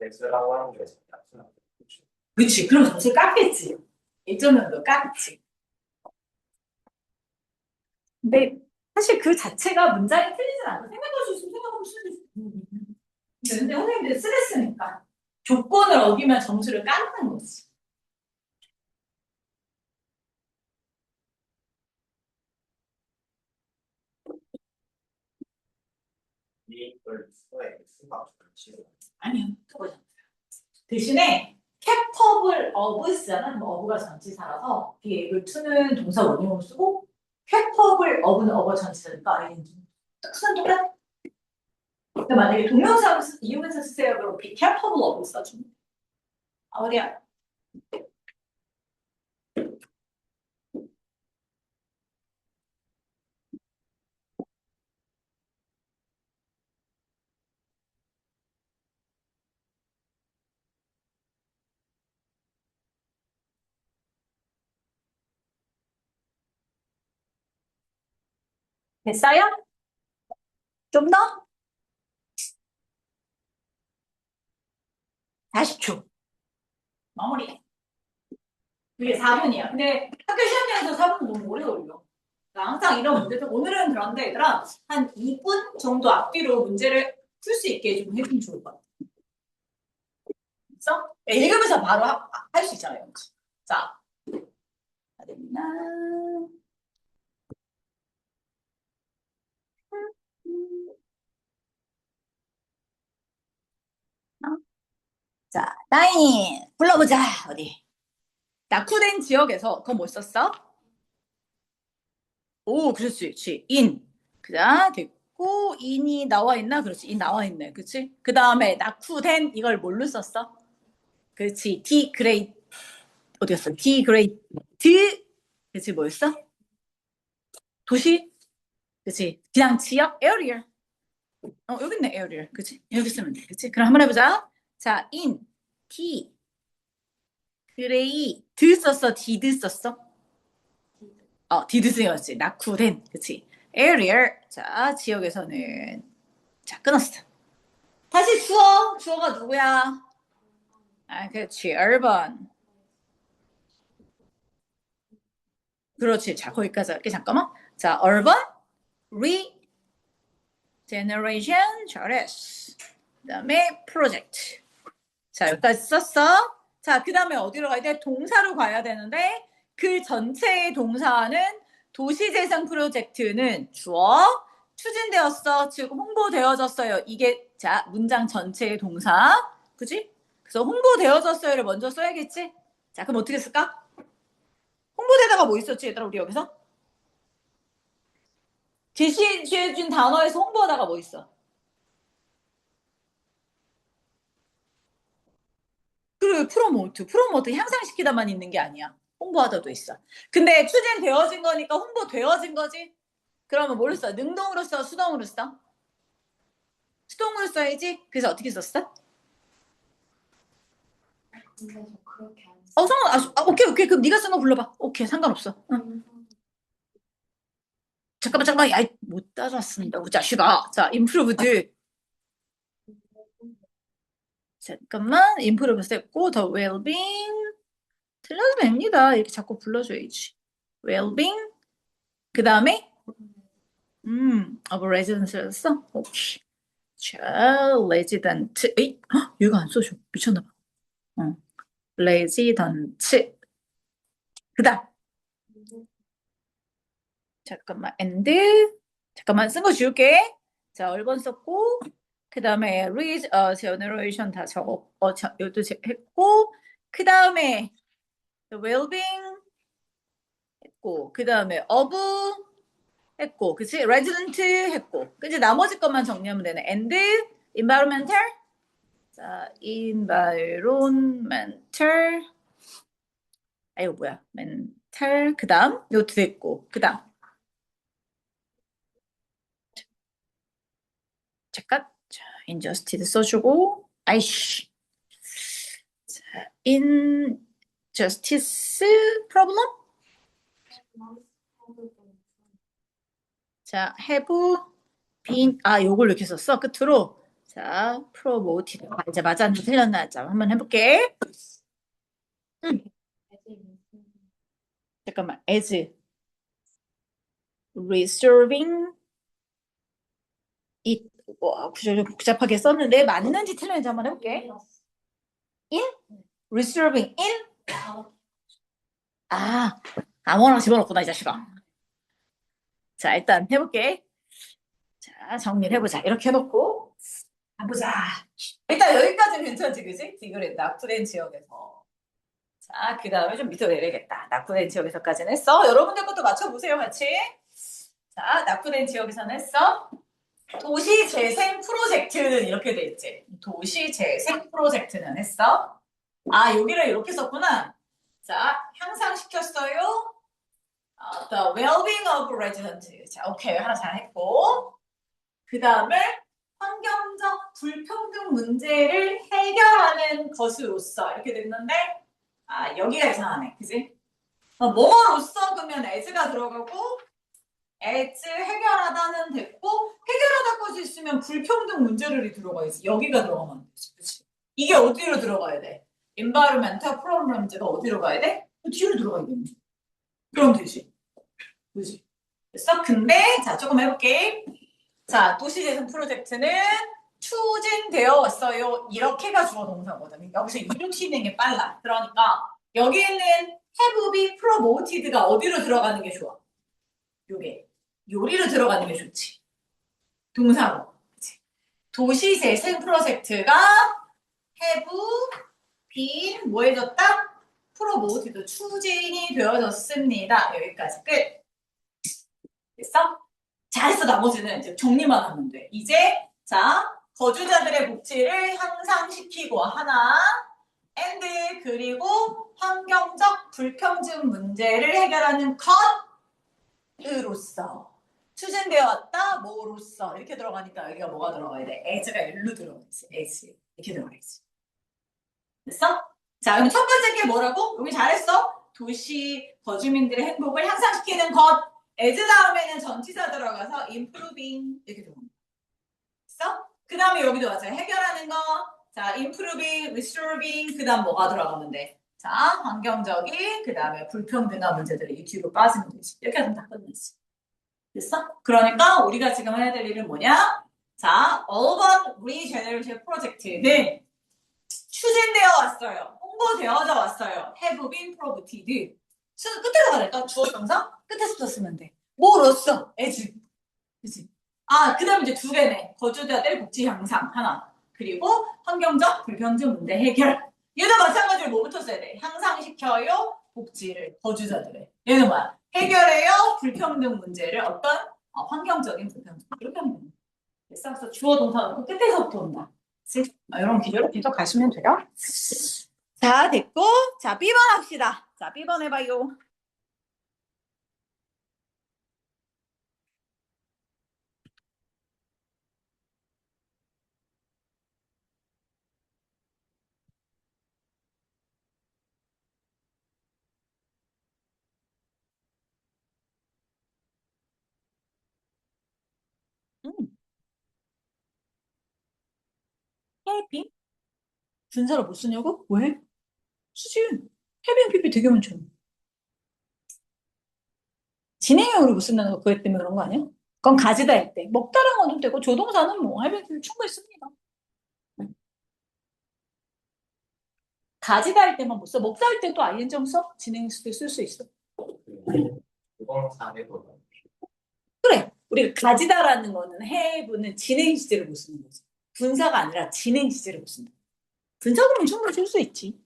X라고 하는 게 약간 그치. 그럼 점수 깎겠지. 1점이라도 깎지. 근데 사실 그 자체가 문장이 틀리진 않아. 생각할 수 있으면 생각하면 쓰지. 근데 선생님들 스트레스니까. 조건을 어기면 점수를 깎는 거지. 이익을 수에 수가 그렇지. 아니요. 그거죠. 대신에 capable of 쓰잖아. 그럼 of가 전치사라서 be able to는 동사 원형으로 쓰고 capable of는 어버 전치사니까 ing. 뜻은 똑같아. 근데 만약에 동명사를 이용해서 쓰세요. 그럼 be capable of 써주면 돼. 아, 어디야? 됐어요? 좀 더? 40초. 마무리. 그게 4분이야. 근데 학교 시험장에서 4분 너무 오래 걸려. 나 항상 이런 문제들, 오늘은 그런데 얘들아, 한 2분 정도 앞뒤로 문제를 풀 수 있게 좀 해주면 좋을 것 같아. 있어? 읽으면서 바로 할 수 있잖아요. 자, 다 됐나? 자, 나인 불러보자. 어디? 낙후된 지역에서 그거 뭐 썼어? 오, 그렇지. 인. 그자 됐고 인이 나와 있나? 그렇지. 인 나와 있네. 그렇지? 그 다음에 낙후된 이걸 뭘로 썼어? 그렇지. 디그레이트 어디였어? 디그레이트 그렇지 뭐였어? 도시? 그렇지. 그냥 지역 area. 여기 있네 area. 그렇지? 여기 쓰면 돼. 그렇지? 그럼 한번 해보자. 자, 인 디 그레이트 썼어? 디드 썼어? 디드 쓰였지. 낙후된. 그렇지? area. 자, 지역에서는 자 끊었어. 다시 주어가 누구야? 아, 그렇지. urban. 그렇지. 자, 거기까지 할게. 잠깐만. 자, urban regeneration 잘했어. 그 다음에 project. 자, 여기까지 썼어. 자, 그 다음에 어디로 가야 돼? 동사로 가야 되는데 그 전체의 동사는 도시재생 프로젝트는 주어 추진되었어. 즉 홍보되어졌어요. 이게 자 문장 전체의 동사. 그지? 그래서 홍보되어졌어요를 먼저 써야겠지? 자, 그럼 어떻게 쓸까? 홍보대다가 뭐 있었지, 얘들아, 우리 여기서? 제시해준 단어에서 홍보하다가 뭐 있어? 그래, 프로모트 향상시키다만 있는 게 아니야. 홍보하다도 있어. 근데 추진되어진 거니까 홍보되어진 거지? 그러면 뭘로 써? 능동으로 써? 수동으로 써? 수동으로 써야지? 그래서 어떻게 썼어? 오케이. 그럼 네가 쓴 거 불러봐. 오케이, 상관없어. 응. 잠깐만. 야, 못 따라왔습니다. 우 자식아. 자, improved. 잠깐만. improved 했고, 더 well-being. 틀려도 됩니다. 이렇게 자꾸 불러줘야지. well-being. 그 다음에 of residence를 써? 오케이. 자, resident. 에이, 얘가 안 써줘. 미쳤나봐. resident. 그 다음. 잠깐만, and. 잠깐만, 쓴 거 지울게. 자, 얼번 썼고, 그 다음에 generation 다 적어, 이것도 했고, 그 다음에 well-being 했고, 그 다음에 of 했고, 그치? resident 했고, 그치? 나머지 것만 정리하면 되네. and environmental. 자, environmental. 이거 뭐야? mental. 그 다음, 이것도 됐고, 그 다음. 잠깐. 자, injustice 써주고, 아이씨. 자, injustice problem. 자, have been, 요걸 이렇게 썼어. 끝으로. 자, promoted. 이제 맞았는지 틀렸나? 자, 한번 해볼게. 음, 잠깐만. as reserving it. 와, 좀 복잡하게 썼는데 맞는지 틀렸는지 한번 해볼게. in? reserving in? 아, 아무거나 집어넣구나, 이 자식아. 자, 일단 해볼게. 자, 정리를 해보자. 이렇게 해놓고. 가보자. 일단 여기까지는 괜찮지, 그지? 디그레 낙후된 지역에서. 자, 그 다음에 좀 밑으로 내려야겠다. 낙후된 지역에서까지는 했어. 여러분들 것도 맞춰보세요, 같이. 자, 낙후된 지역에서는 했어. 도시 재생 프로젝트는 이렇게 돼 있지. 도시 재생 프로젝트는 했어. 아, 여기를 이렇게 썼구나. 자, 향상시켰어요. The well-being of residents. 자, 오케이. 하나 잘 했고. 그 다음에 환경적 불평등 문제를 해결하는 것으로서 이렇게 됐는데, 아, 여기가 이상하네. 그지? 뭐뭐로써 그러면 as가 들어가고, as 해결하다는 됐고, 해결하다까지 있으면 불평등 문제를 들어가 있어. 여기가 들어가면 안 되지. 그치? 이게 어디로 들어가야 돼? environmental problems가 어디로 가야 돼? 뒤로 들어가야겠네. 그럼 되지. 그지? 됐어? 근데, 자, 조금 해볼게. 자, 도시재생 프로젝트는 추진되어 왔어요. 이렇게가 주어 동사거든. 여기서 이름 튀는 게 빨라. 그러니까 여기 있는 have been promoted가 어디로 들어가는 게 좋아? 요게. 요리로 들어가는 게 좋지. 동사로. 그치? 도시재생 프로젝트가 have been 뭐 해졌다? promoted 추진이 되어졌습니다. 여기까지 끝. 됐어? 잘했어. 나머지는 이제 정리만 하면 돼. 이제 자 거주자들의 복지를 향상시키고 하나 and 그리고 환경적 불평등 문제를 해결하는 것으로서 추진되어 왔다 뭐로서 이렇게 들어가니까 여기가 뭐가 들어가야 돼? as가 일로 들어가 있어. as 이렇게 들어가 있어. 됐어? 자 그럼 첫 번째 게 뭐라고? 여기 잘했어. 도시 거주민들의 행복을 향상시키는 것. as 다음에는 전치사 들어가서 improving 이렇게 들어갑니다. 됐어? 그 다음에 여기도 맞아요. 해결하는 거. 자, improving, resolving. 그 다음 뭐가 들어가면 돼? 자, 환경적인. 그 다음에 불평등한 문제들이 이 뒤로 빠지면 되지. 이렇게 하면 다 끝났어. 됐어? 그러니까 우리가 지금 해야 될 일은 뭐냐? 자, urban regeneration 프로젝트는 추진되어 왔어요. 홍보되어져 왔어요. have been promoted. 끝에서 가니까 주어 동사 끝에서 쓰면 돼. 뭐로써? as. 그치? 아, 그 다음에 이제 두 개네. 거주자들 복지 향상 하나. 그리고 환경적 불평등 문제 해결. 얘도 마찬가지로 뭐부터 써야 돼? 향상시켜요. 복지를 거주자들의. 얘는 뭐야? 해결해요. 불평등 문제를 어떤 환경적인 불평등. 이렇게 하면 됩니다. 그래서 주어 동사 놓고 끝에서부터 온다. 그치? 이런 기조로 계속 가시면 돼요. 자, 됐고. 자, B번 합시다. 자, B번 해봐요. 음, 해피? 분사를 못 쓰냐고? 왜? 쓰지. 해빙 PP 되게 많잖아. 진행형으로 못 쓴다는 거 그것 때문에 그런 거 아니야? 그건 가지다 할 때. 먹다란 건좀 되고 조동사는 뭐 해빙 PP 충분히 씁니다. 가지다 할 때만 못 써. 먹다 할 때 또 ING 써? 진행했을 때 쓸 수 있어. 부동산에도 그래. 우리가 가지다라는 거는 have는 진행 시제를 못 쓰는 거지. 분사가 아니라 진행 시제를 못 쓴다. 분사구문 충분히 쓸 수 있지.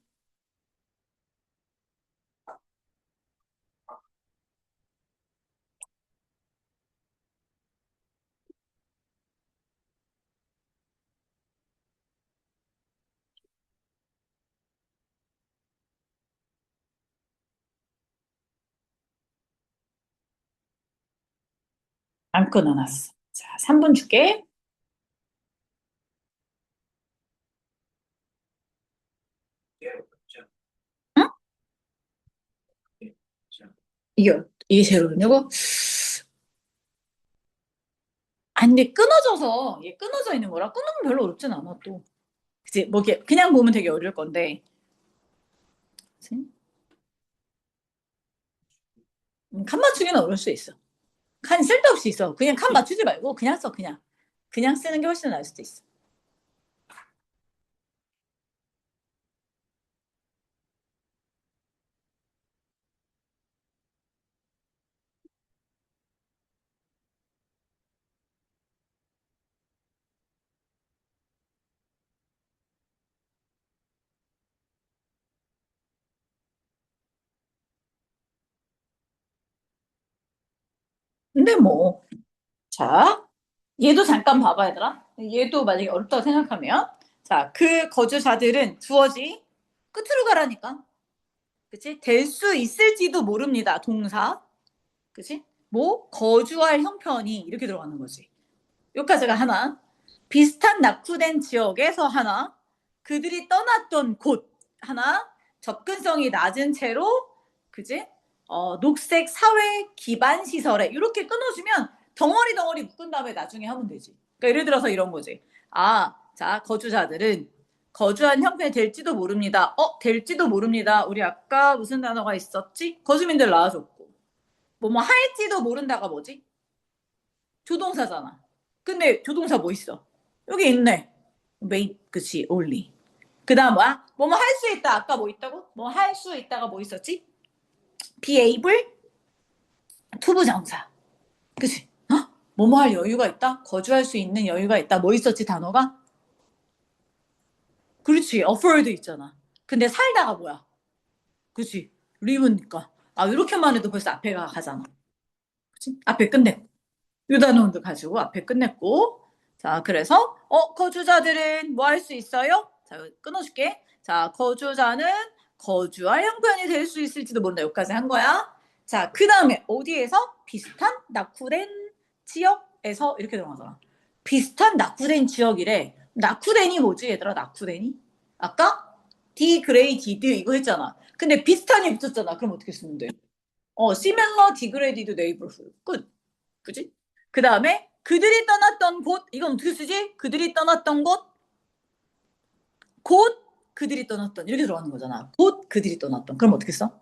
안 끊어놨어. 자, 3분 줄게. 응? 이게 제일 어렵냐고? 아니, 근데 끊어져서 얘 끊어져 있는 거라 끊으면 별로 어렵진 않아 또. 그치? 뭐 이렇게 그냥 보면 되게 어려울 건데. 그치? 칸 맞추기는 어려울 수 있어. 칸 쓸데없이 있어. 그냥 칸 맞추지 말고 그냥 써 그냥. 그냥 쓰는 게 훨씬 나을 수도 있어. 근데 뭐, 자, 얘도 잠깐 봐봐, 얘들아. 얘도 만약에 어렵다고 생각하면, 자, 그 거주자들은 주어지 끝으로 가라니까. 그치? 될 수 있을지도 모릅니다. 동사. 그치? 뭐, 거주할 형편이 이렇게 들어가는 거지. 여기까지가 하나. 비슷한 낙후된 지역에서 하나. 그들이 떠났던 곳 하나. 접근성이 낮은 채로, 그치? 녹색 사회 기반 시설에 이렇게 끊어주면 덩어리 덩어리 묶은 다음에 나중에 하면 되지. 그러니까 예를 들어서 이런 거지. 아, 자, 거주자들은 거주한 형편이 될지도 모릅니다. 될지도 모릅니다. 우리 아까 무슨 단어가 있었지? 거주민들 나와줬고. 뭐 할지도 모른다가 뭐지? 조동사잖아. 근데 조동사 뭐 있어? 여기 있네. may, 그치, only. 그 다음 뭐야? 뭐뭐 할 수 있다. 아까 뭐 있다고? 뭐 할 수 있다가 뭐 있었지? be able 투부정사. 그치? 뭐뭐 할 여유가 있다? 거주할 수 있는 여유가 있다. 뭐 있었지, 단어가? 그렇지. afford 있잖아. 근데 살다가 뭐야? 그치? live니까. 아, 이렇게만 해도 벌써 앞에가 가잖아. 그치? 앞에 끝냈고. 요 단어도 가지고 앞에 끝냈고. 자, 그래서, 거주자들은 뭐 할 수 있어요? 자, 끊어줄게. 자, 거주자는 거주할 형편이 될 수 있을지도 모른다. 여기까지 한 거야. 자, 그 다음에 어디에서? 비슷한 낙후된 지역에서 이렇게 들어가잖아. 비슷한 낙후된 지역이래. 낙후된이 뭐지, 얘들아? 낙후된이? 아까 degraded 이거 했잖아. 근데 비슷한이 붙었잖아. 그럼 어떻게 쓰면 돼? similar degraded neighborhood. 끝. 그지? 그 다음에 그들이 떠났던 곳. 이건 어떻게 쓰지? 그들이 떠났던 곳. 곧 그들이 떠났던. 이렇게 들어가는 거잖아. 곧 그들이 떠났던. 그럼 어떻게 써?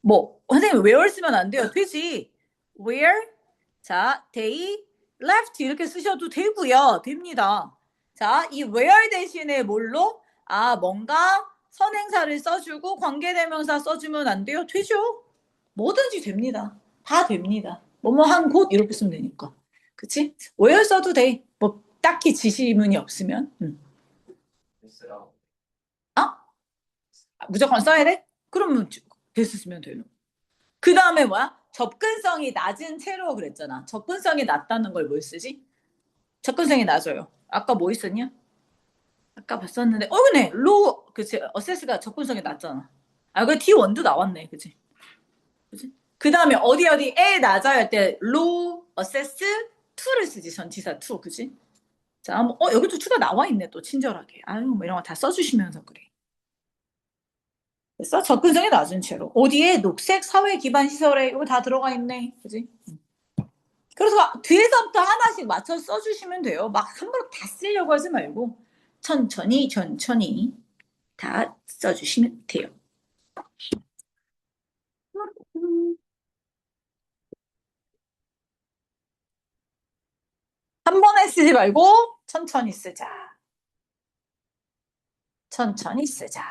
뭐 선생님 where 쓰면 안 돼요. 되지. where 자 they left 이렇게 쓰셔도 되고요. 됩니다. 자 이 where 대신에 뭘로 뭔가 선행사를 써주고 관계대명사 써주면 안 돼요. 되죠. 뭐든지 됩니다. 다 됩니다. 뭐뭐 한 곳 이렇게 쓰면 되니까. 그치? where 써도 돼. 뭐 딱히 지시문이 없으면. 됐어요. 아? 무조건 써야 돼? 그러면 됐스 쓰면 되는. 그 다음에 뭐야? 접근성이 낮은 채로 그랬잖아. 접근성이 낮다는 걸 뭘 쓰지? 접근성이 낮아요. 아까 뭐 있었냐? 아까 봤었는데, 그네. 로우, 그치. 어세스가 접근성이 낮잖아. 그 T1도 나왔네. 그치. 그치? 그 다음에 어디에 낮아야 할 때, 로우, 어세스, 투를 쓰지. 전치사 투. 그치? 자, 여기도 투가 나와 있네. 또 친절하게. 아유, 뭐 이런 거 다 써주시면서 그래. 됐어? 접근성이 낮은 채로. 어디에 녹색 사회 기반 시설에 이거 다 들어가 있네. 그지? 그래서 뒤에서부터 하나씩 맞춰 써주시면 돼요. 막 한 번에 다 쓰려고 하지 말고 천천히 천천히 다 써주시면 돼요. 한 번에 쓰지 말고 천천히 쓰자. 천천히 쓰자.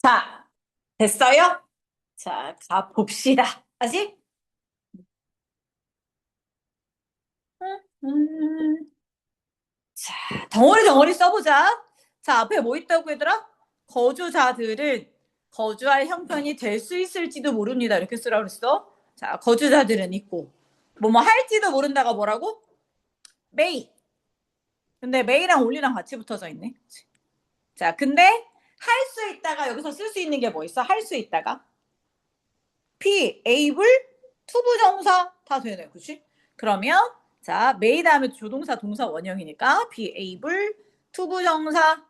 자, 됐어요? 자, 가봅시다. 다시? 음, 자, 덩어리 써보자. 자, 앞에 뭐 있다고 얘들아? 거주자들은 거주할 형편이 될 수 있을지도 모릅니다. 이렇게 쓰라고 그랬어. 자, 거주자들은 있고. 뭐 할지도 모른다가 뭐라고? may. 근데 may랑 only랑 같이 붙어져 있네. 자, 근데 할 수 있다가 여기서 쓸 수 있는 게 뭐 있어? 할 수 있다가. be, able, 투부정사 다 되네. 그치? 그러면 자, may 다음에 조동사 동사 원형이니까 be able, 투부정사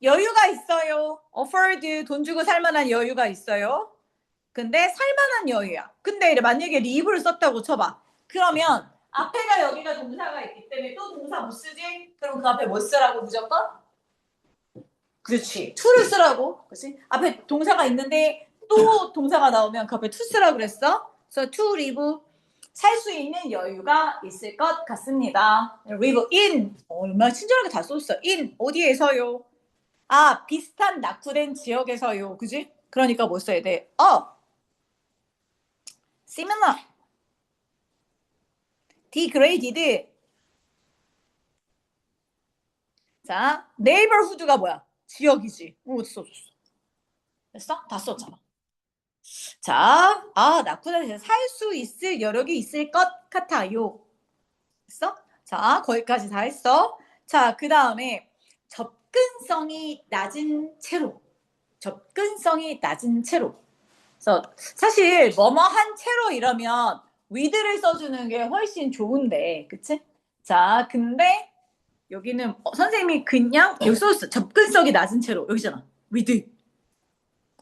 여유가 있어요. afford 돈 주고 살 만한 여유가 있어요. 근데 살 만한 여유야. 근데 만약에 live를 썼다고 쳐봐. 그러면 앞에가 여기가 동사가 있기 때문에 또 동사 못 쓰지? 그럼 그 앞에 뭐 쓰라고 무조건? 그렇지. to를 쓰라고. 그렇지? 앞에 동사가 있는데 또 동사가 나오면 그 앞에 to 쓰라고 그랬어. 그래서 to live 살 수 있는 여유가 있을 것 같습니다. live in 얼마나 친절하게 다 썼어. in 어디에서요? 아 비슷한 낙후된 지역에서요. 그지? 그러니까 뭐 써야 돼? similar, degraded. 자 neighborhood가 뭐야? 지역이지. 써줬어. 됐어? 다 썼잖아. 자, 낙후단에서 살 수 있을 여력이 있을 것 같아요. 했어? 자, 거기까지 다 했어. 자, 그 다음에 접근성이 낮은 채로. 접근성이 낮은 채로. 그래서 사실 뭐뭐한 채로 이러면 with를 써주는 게 훨씬 좋은데, 그치? 자, 근데 여기는 선생님이 그냥 여기 써줬어. 접근성이 낮은 채로. 여기잖아. with.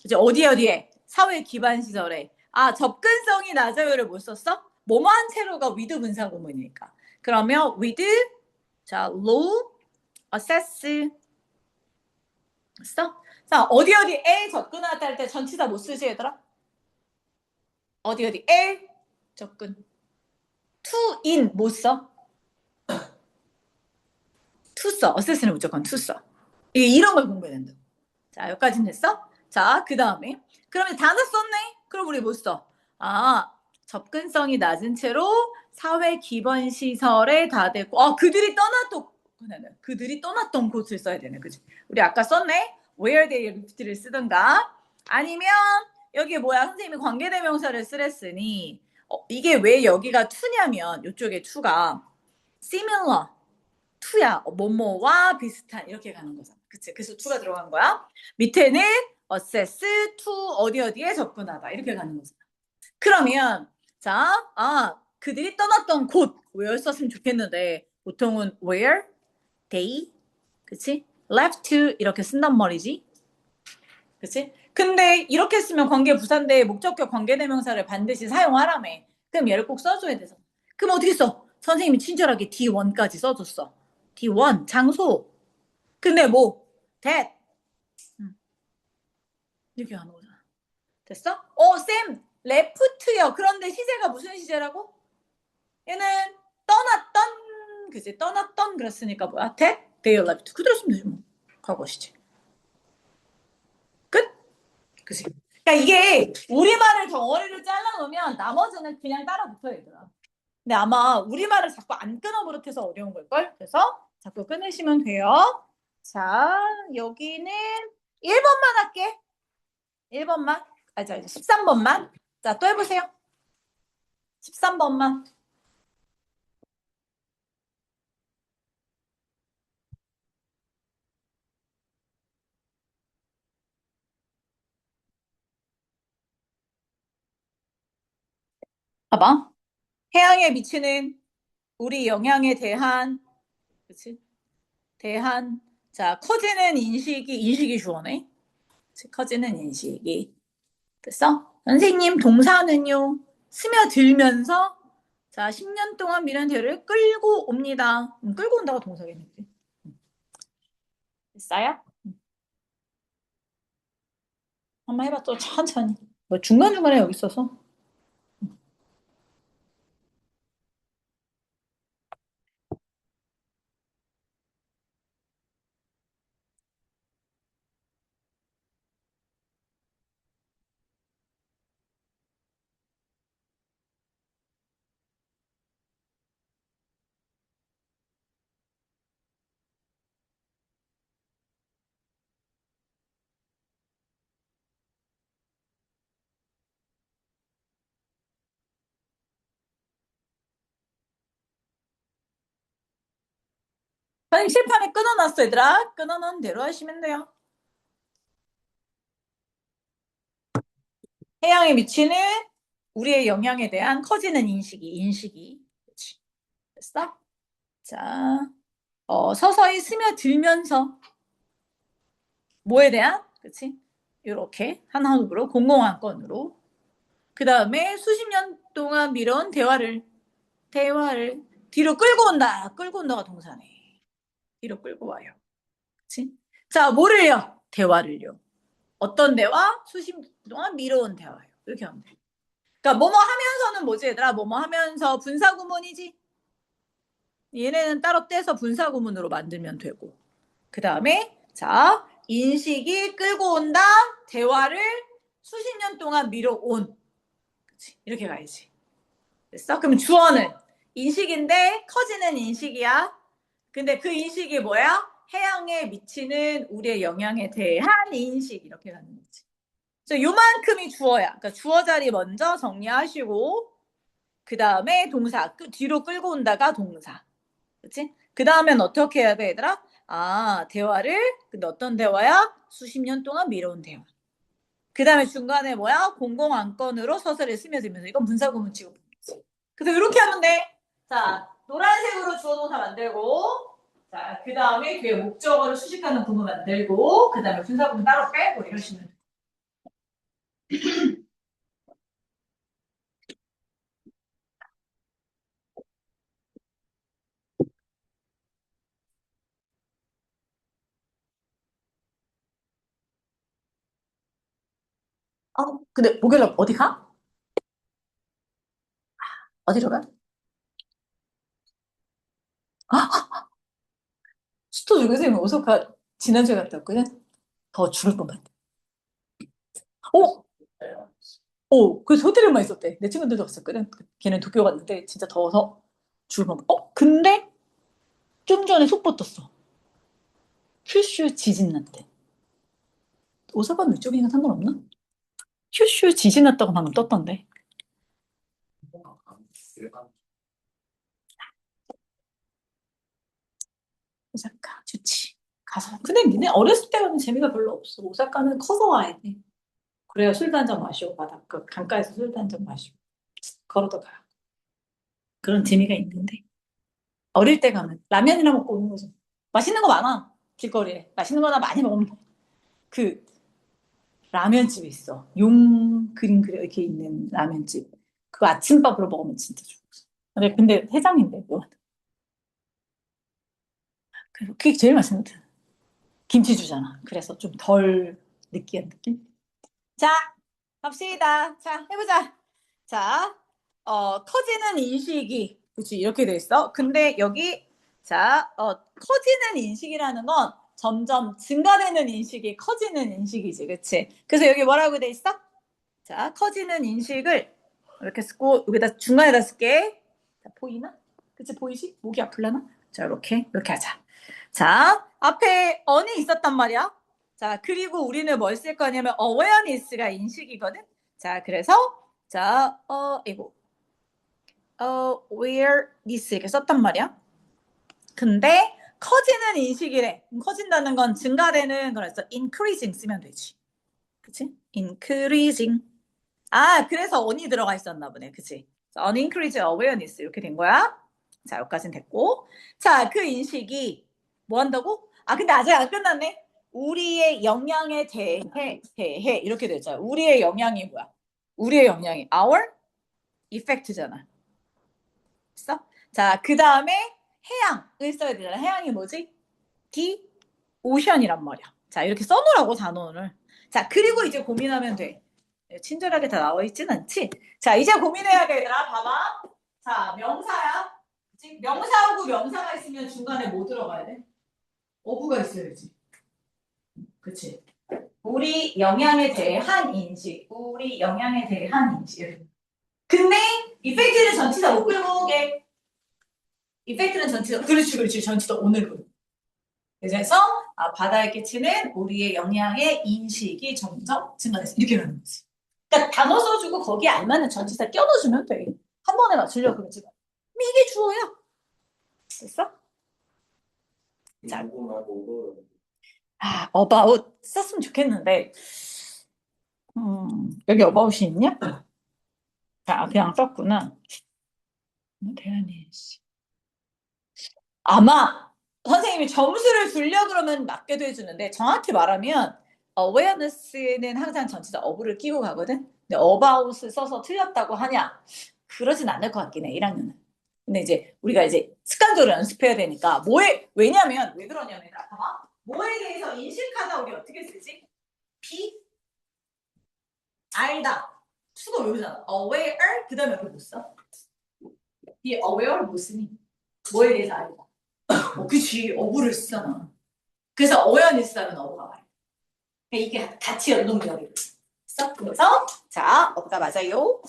이제 어디에 사회 기반 시설에 접근성이 낮아요를 못 썼어? 뭐뭐한 채로가 with 분사 구문이니까 그러면 with 자 low access 써? 자 어디에 접근하다 할 때 전치사 못 쓰지 얘들아? 어디에 접근 to in 못 써? to 써 access는 무조건 to 써 이런 걸 공부해야 된다. 자 여기까지는 됐어? 자 그 다음에 그러면 단어 썼네? 그럼 우리 못 써? 접근성이 낮은 채로 사회 기반 시설에 다 됐고 그들이 떠났던 곳을 써야 되네. 그치? 우리 아까 썼네. where they lived를 쓰든가 아니면 여기 뭐야 선생님이 관계대명사를 쓰랬으니 이게 왜 여기가 to냐면 이쪽에 to가 similar to야. 뭐뭐와 비슷한 이렇게 가는 거잖아. 그치? 그래서 to가 들어간 거야. 밑에는 assess to 어디에 접근하다 이렇게 가는 거잖아. 그러면 자, 그들이 떠났던 곳 where 썼으면 좋겠는데 보통은 where they 그치? left 이렇게 쓴단 말이지. 그치? 근데 이렇게 쓰면 관계 부사인데 목적격 관계대명사를 반드시 사용하라며. 그럼 얘를 꼭 써줘야 돼서. 그럼 어떻게 써? 선생님이 친절하게 D1까지 써줬어. D1 장소. 근데 뭐 that 이렇게 하는 거잖아. 됐어? 쌤 레프트요. 그런데 시제가 무슨 시제라고? 얘는 떠났던 그지 떠났던 그랬으니까 뭐야? they left 그대로 쓰면 되지 뭐. 과거 시제. 끝? 그지? 그러니까 이게 우리말을 덩어리를 잘라놓으면 나머지는 그냥 따라 붙어야 되더라. 근데 아마 우리말을 자꾸 안 끊어버릇해서 어려운 걸걸? 그래서 자꾸 끊으시면 돼요. 자, 여기는 1번만 할게. 1번만. 자, 이제 13번만. 자, 또 해보세요. 13번만. 봐봐. 해양에 미치는 우리 영향에 대한, 그치? 커지는 인식이 주어네. 그치? 커지는 인식이. 됐어? 선생님, 동사는요, 스며들면서, 10년 동안 미련 대를 끌고 옵니다. 끌고 온다가 동사겠는데. 됐어요? 한번 해봐, 또 천천히. 뭐 중간중간에 여기 있어서. 선생님 칠판에 끊어놨어, 얘들아. 끊어놓은 대로 하시면 돼요. 해양에 미치는 우리의 영향에 대한 커지는 인식이. 그렇지. 됐어? 자, 서서히 스며들면서 뭐에 대한? 그치? 이렇게 한 호흡으로 공공한 건으로 그 다음에 수십 년 동안 미뤄온 대화를 뒤로 끌고 온다. 끌고 온다가 동사네. 뒤로 끌고 와요. 그치? 자, 뭐를요? 대화를요. 어떤 대화? 수십 년 동안 미뤄온 대화요. 이렇게 하면 돼. 그러니까 뭐뭐 하면서는 뭐지 얘들아? 뭐뭐 하면서 분사구문이지. 얘네는 따로 떼서 분사구문으로 만들면 되고. 그 다음에 자 인식이 끌고 온다. 대화를 수십 년 동안 미뤄온. 그치? 이렇게 가야지. 됐어? 그럼 주어는 인식인데 커지는 인식이야. 근데 그 인식이 뭐야? 해양에 미치는 우리의 영향에 대한 인식 이렇게 가는 거지. 그래서 요만큼이 주어야. 그러니까 주어 자리 먼저 정리하시고 그 다음에 동사 뒤로 끌고 온다가 동사. 그치? 그 다음엔 어떻게 해야 돼, 얘들아? 아, 대화를, 근데 어떤 대화야? 수십 년 동안 미뤄온 대화. 그 다음에 중간에 뭐야? 공공안건으로 서술을 스며들면서 이건 분사구문 취급. 그래서 이렇게 하면 돼. 자, 노란색으로 주어동사 만들고, 자, 그 다음에 뒤에 목적어를 수식하는 구문 만들고, 그 다음에 분사구문 따로 빼고 이러시면 돼. 근데 목요일 어디 가? 어디로 가? 수도 주고 선생님 오사카 지난주에 갔다 왔거든? 더 죽을 뻔했다. 어? 그래서 호텔에만 있었대. 내 친구들도 갔었거든. 걔는 도쿄 갔는데 진짜 더워서 죽을 뻔. 근데 좀 전에 속보 떴어. 큐슈 지진 났대. 오사카는 이쪽이니까 상관없나? 큐슈 지진 났다고 방금 떴던데. 오사카 좋지. 가서. 근데 니네 어렸을 때 가는 재미가 별로 없어. 오사카는 커서 와야 돼. 그래야 술도 한잔 마시고 바닷가 강가에서 술도 한잔 마시고 걸어도 가. 그런 재미가 있는데 어릴 때 가면 라면이나 먹고 오는 거죠. 맛있는 거 많아. 길거리에 맛있는 거나 많이 먹으면 그 라면집이 있어. 용 그림 그려 이렇게 있는 라면집. 그거 아침밥으로 먹으면 진짜 좋아. 근데 해장인데 뭐. 그게 제일 맛있는 것 같아. 김치 주잖아. 그래서 좀 덜 느끼한 느낌. 자, 갑시다. 자, 해보자. 자, 커지는 인식이 그치 이렇게 돼 있어. 근데 여기 자, 커지는 인식이라는 건 점점 증가되는 인식이 커지는 인식이지, 그치? 그래서 여기 뭐라고 돼 있어? 자, 커지는 인식을 이렇게 쓰고 여기다 중간에다 쓸게. 자, 보이나? 그치 보이지? 목이 아플라나? 자, 이렇게 하자. 자, 앞에 on이 있었단 말이야. 자, 그리고 우리는 뭘 쓸 거냐면 awareness가 인식이거든. 자, 그래서 자, 이거 awareness 이렇게 썼단 말이야. 근데 커지는 인식이래. 커진다는 건 증가되는 거라서 increasing 쓰면 되지. 그치? increasing. 그래서 on이 들어가 있었나 보네. 그치? unincreased awareness 이렇게 된 거야. 자, 여기까지는 됐고. 자, 그 인식이 뭐 한다고? 근데 아직 안 끝났네. 우리의 영향에 대해 이렇게 됐잖아. 우리의 영향이 뭐야? 우리의 영향이 our effect잖아. 됐어? 자, 그 다음에 해양을 써야 되잖아. 해양이 뭐지? the ocean이란 말이야. 자, 이렇게 써놓으라고 단어를. 자, 그리고 이제 고민하면 돼. 친절하게 다 나와 있진 않지? 자, 이제 고민해야 돼, 얘들아. 봐봐. 자, 명사야. 그치? 명사하고 명사가 있으면 중간에 뭐 들어가야 돼? 어부가 있어야지. 그치? 우리 영향에 대한 인식. 우리 영향에 대한 인식. 근데 이펙트는 전치사 못 끌고 오게. 이펙트는 전치사. 그렇지. 전치사 오늘 그. 그래서 바다에 끼치는 우리의 영향의 인식이 점점 증가됐어. 이렇게 가는 거지. 그러니까 단어 써주고 거기에 알맞는 전치사 껴넣어주면 돼. 한 번에 맞추려고 그러지 마. 이게 주어야. 됐어? 자, 누구 말고 about 썼으면 좋겠는데, 여기 about이 있냐? 자, 그냥 썼구나. 대안이 씨. 아마 선생님이 점수를 주려 그러면 맞게도 해주는데 정확히 말하면 awareness는 항상 전치사 어부를 끼고 가거든. 근데 about을 써서 틀렸다고 하냐? 그러진 않을 것 같긴 해. 1학년은. 근데 이제 우리가 이제 습관적으로 연습해야 되니까 왜냐면 왜 그러냐면 봐봐. 뭐에 대해서 인식하다 우리 어떻게 쓰지? be 알다. 수거 외우잖아. aware 그다음에 뭘 못 써? be aware를 못 쓰니? 뭐에 대해서 알다. 그치. 어부를 쓰잖아. 그래서 awareness 하면 어부가 말이야. 이게 같이 연동적이고 있어. 그래서 자, 어부가 맞아요.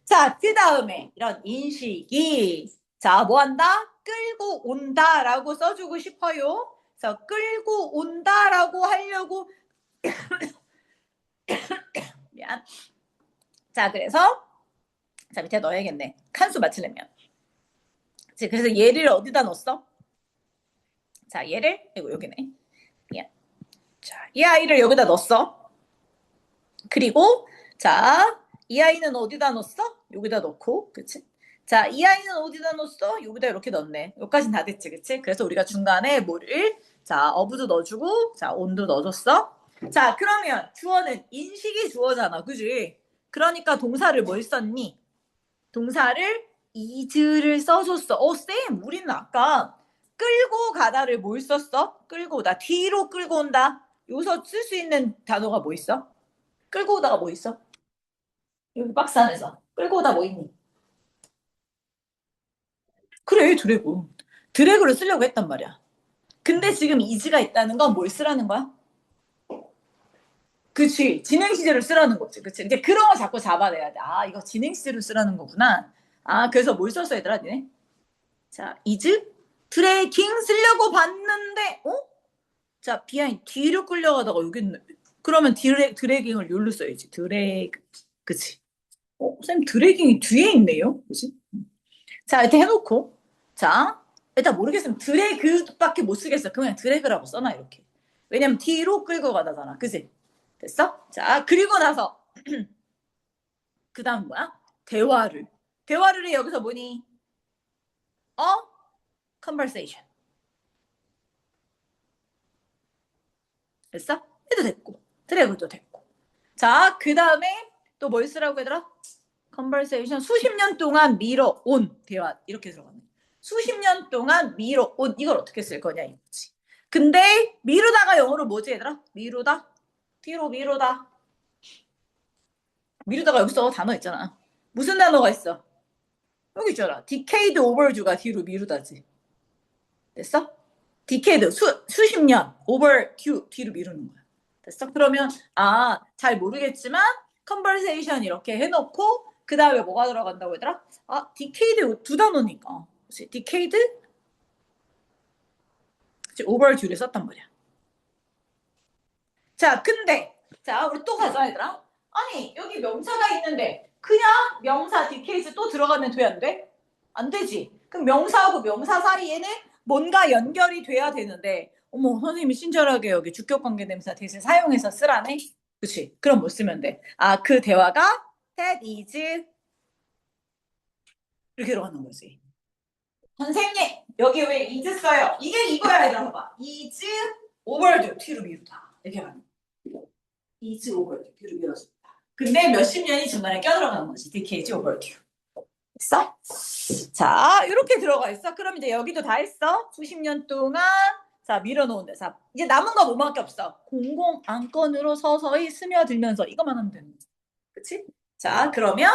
자, 그 다음에 이런 인식이 자, 뭐 한다? 끌고 온다라고 써주고 싶어요. 그래서 끌고 온다라고 하려고 미안. 자, 그래서 자, 밑에 넣어야겠네. 칸수 맞추려면. 그래서 얘를 어디다 넣었어? 자, 얘를 이거 여기네. 미안. 자, 이 아이를 여기다 넣었어. 그리고 자, 이 아이는 어디다 넣었어? 여기다 넣고, 그치? 자, 이 아이는 어디다 넣었어? 여기다 이렇게 넣네. 여기까지는 다 됐지, 그치? 그래서 우리가 중간에 뭐를 자, 어부도 넣어주고, 자, 온도 넣어줬어. 자, 그러면 주어는 인식이 주어잖아, 그지? 그러니까 동사를 뭘 썼니? 동사를 is를 써줬어. 쌤, 우리는 아까 끌고 가다를 뭘 썼어? 끌고 오다. 뒤로 끌고 온다. 여기서 쓸 수 있는 단어가 뭐 있어? 끌고 오다가 뭐 있어? 여기 박스 안에서. 끌고 오다 뭐 있니? 그래, 드래그. 드래그를 쓰려고 했단 말이야. 근데 지금 is가 있다는 건 뭘 쓰라는 거야? 그치. 진행 시제를 쓰라는 거지. 그치. 이제 그런 거 자꾸 잡아내야 돼. 아, 이거 진행 시제를 쓰라는 거구나. 아, 그래서 뭘 썼어, 얘들아, 니네? 자, is 드래깅 쓰려고 봤는데, 자, 비하인 뒤로 끌려가다가 여기 그러면 드래깅을 여기로 써야지. 그치. 쌤 드래깅이 뒤에 있네요. 그치? 자, 이렇게 해놓고, 자, 일단 모르겠으면 드래그밖에 못 쓰겠어. 그냥 드래그라고 써놔, 이렇게. 왜냐면 뒤로 끌고 가다잖아. 그치? 됐어? 자, 그리고 나서, 그 다음 뭐야? 대화를 해, 여기서 뭐니? conversation. 됐어? 해도 됐고, 드래그도 됐고. 자, 그 다음에 또 뭘 쓰라고 얘들아? conversation 수십 년 동안 미뤄온 대화 이렇게 들어가네. 수십 년 동안 미뤄온 이걸 어떻게 쓸 거냐 이거지. 근데 미루다가 영어로 뭐지 얘들아? 미루다? 뒤로 미루다. 미루다가 여기서 단어 있잖아. 무슨 단어가 있어? 여기 있잖아. decade overdue가 뒤로 미루다지. 됐어? decade 수십 년 overdue 뒤로 미루는 거야. 됐어? 그러면 잘 모르겠지만 conversation 이렇게 해놓고 그 다음에 뭐가 들어간다고 얘들아? decade 두 단어니까. 그치? decade? 그치? overdue를 썼단 말이야. 자, 근데 자, 우리 또 가자 얘들아. 아니, 여기 명사가 있는데 그냥 명사 decade 또 들어가면 돼, 안 돼? 안 되지. 그럼 명사하고 명사 사이에는 뭔가 연결이 돼야 되는데 어머, 선생님이 친절하게 여기 주격관계 대명사 대신 사용해서 쓰라네? 그치? 그럼 뭐 쓰면 돼? 그 대화가 that is 이렇게 들어가는 거지. 선생님, 여기 왜 is 써요? 이게 이거야, 얘들아, 봐봐. is overdue, 뒤로 미루다. 이렇게 가는 거. is overdue, 뒤로 미뤄진다. 근데 몇십 년이 중간에 껴들어가는 거지. decade overdue. 됐어? 자, 이렇게 들어가 있어. 그럼 이제 여기도 다 했어. 수십 년 동안 자 밀어놓은 데서 이제 남은 거 뭐밖에 없어. 공공 안건으로 서서히 스며들면서 이것만 하면 되는 거지. 그치? 자, 그러면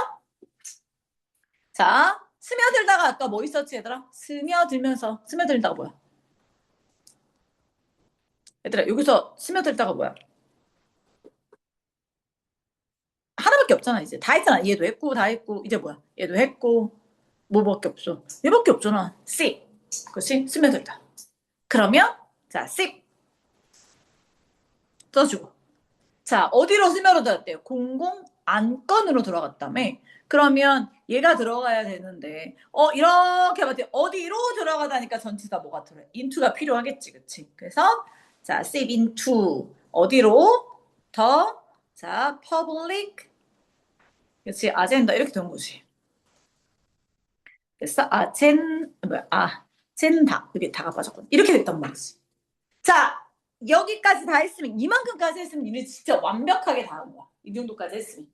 자 스며들다가 아까 뭐 있었지 얘들아? 스며들다가 뭐야? 얘들아 여기서 스며들다가 뭐야? 하나밖에 없잖아. 이제 다 했잖아. 얘도 했고 다 했고 이제 뭐야? 얘도 했고 뭐밖에 없어. 얘밖에 없잖아. C. 그렇지? 스며들다. 그러면 자, sip 써주고 자, 어디로 스며들었대요? 공공 안건으로 들어갔다며? 그러면 얘가 들어가야 되는데, 이렇게 봤더니 어디로 들어가다니까 전치사 뭐가 들어요? into가 필요하겠지, 그치? 그래서, 자, sip into. 어디로? 더, 자, public. 그치, 아젠다. 이렇게 된 거지. 됐어? 젠다. 여기 다가 빠졌거든. 이렇게 됐단 말이지. 자, 여기까지 다 했으면, 이만큼까지 했으면 니네 진짜 완벽하게 다 한 거야. 이 정도까지 했으면.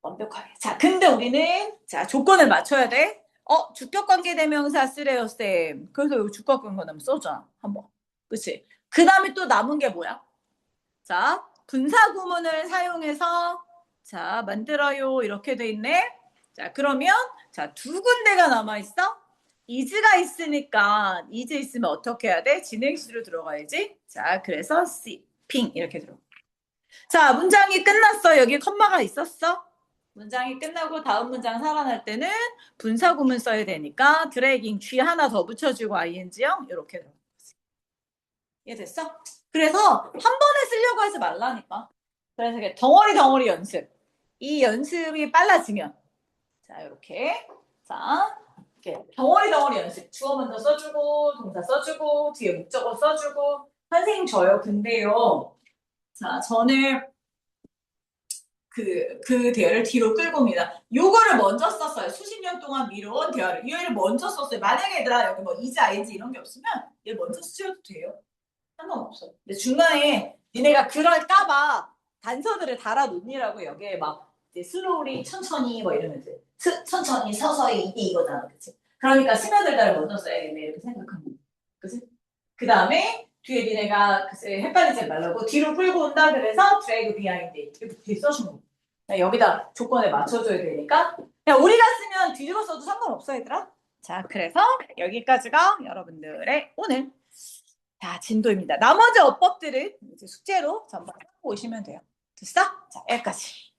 완벽하게. 자, 근데 우리는, 자, 조건을 맞춰야 돼. 주격관계 대명사 쓰래요, 쌤. 그래서 여기 주격관계 되면 써줘. 한번. 그치? 그 다음에 또 남은 게 뭐야? 자, 분사구문을 사용해서, 자, 만들어요. 이렇게 돼 있네. 자, 그러면, 자, 두 군데가 남아있어? is가 있으니까, is 있으면 어떻게 해야 돼? 진행시로 들어가야지. 자, 그래서, sipping. 이렇게 들어가. 자, 문장이 끝났어. 여기 컴마가 있었어? 문장이 끝나고 다음 문장 살아날 때는 분사구문 써야 되니까 드래깅 G 하나 더 붙여주고 ing형 이렇게 들어가. 이해됐어? 그래서 한 번에 쓰려고 하지 말라니까. 그래서 이게 덩어리 연습. 이 연습이 빨라지면 자 이렇게 자 이렇게 덩어리 연습. 주어 먼저 써주고 동사 써주고 뒤에 목적어 써주고 선생님 저요 근데요. 자 저는 그 대화를 뒤로 끌고 옵니다. 요거를 먼저 썼어요. 수십 년 동안 미뤄온 대화를. 이 얘를 먼저 썼어요. 만약에 얘들아, 여기 뭐 is, ing 이런 게 없으면 얘 먼저 쓰셔도 돼요. 상관없어. 근데 중간에 니네가 그럴까봐 단서들을 달아놓으라고 여기에 막 이제 slowly, 천천히 뭐 이러면 돼. 천천히, 서서히 이게 이거잖아. 그치? 그러니까 스며들다를 먼저 써야겠네. 이렇게 생각하면. 그치? 그 다음에 뒤에 니네가 글쎄 헷갈리지 말라고 뒤로 끌고 온다 그래서 drag behind 이렇게 뒤에 써주는 거. 여기다 조건에 맞춰줘야 되니까 그냥 우리가 쓰면 뒤집어 써도 상관없어 얘들아. 자 그래서 여기까지가 여러분들의 오늘 자 진도입니다. 나머지 어법들은 이제 숙제로 전부 하고 오시면 돼요. 됐어? 자 여기까지.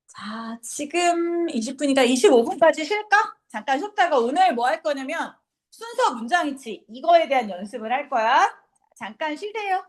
자 지금 20분이니까 25분까지 쉴까? 잠깐 쉬었다가 오늘 뭐 할 거냐면 순서 문장이치 이거에 대한 연습을 할 거야. 잠깐 쉬세요.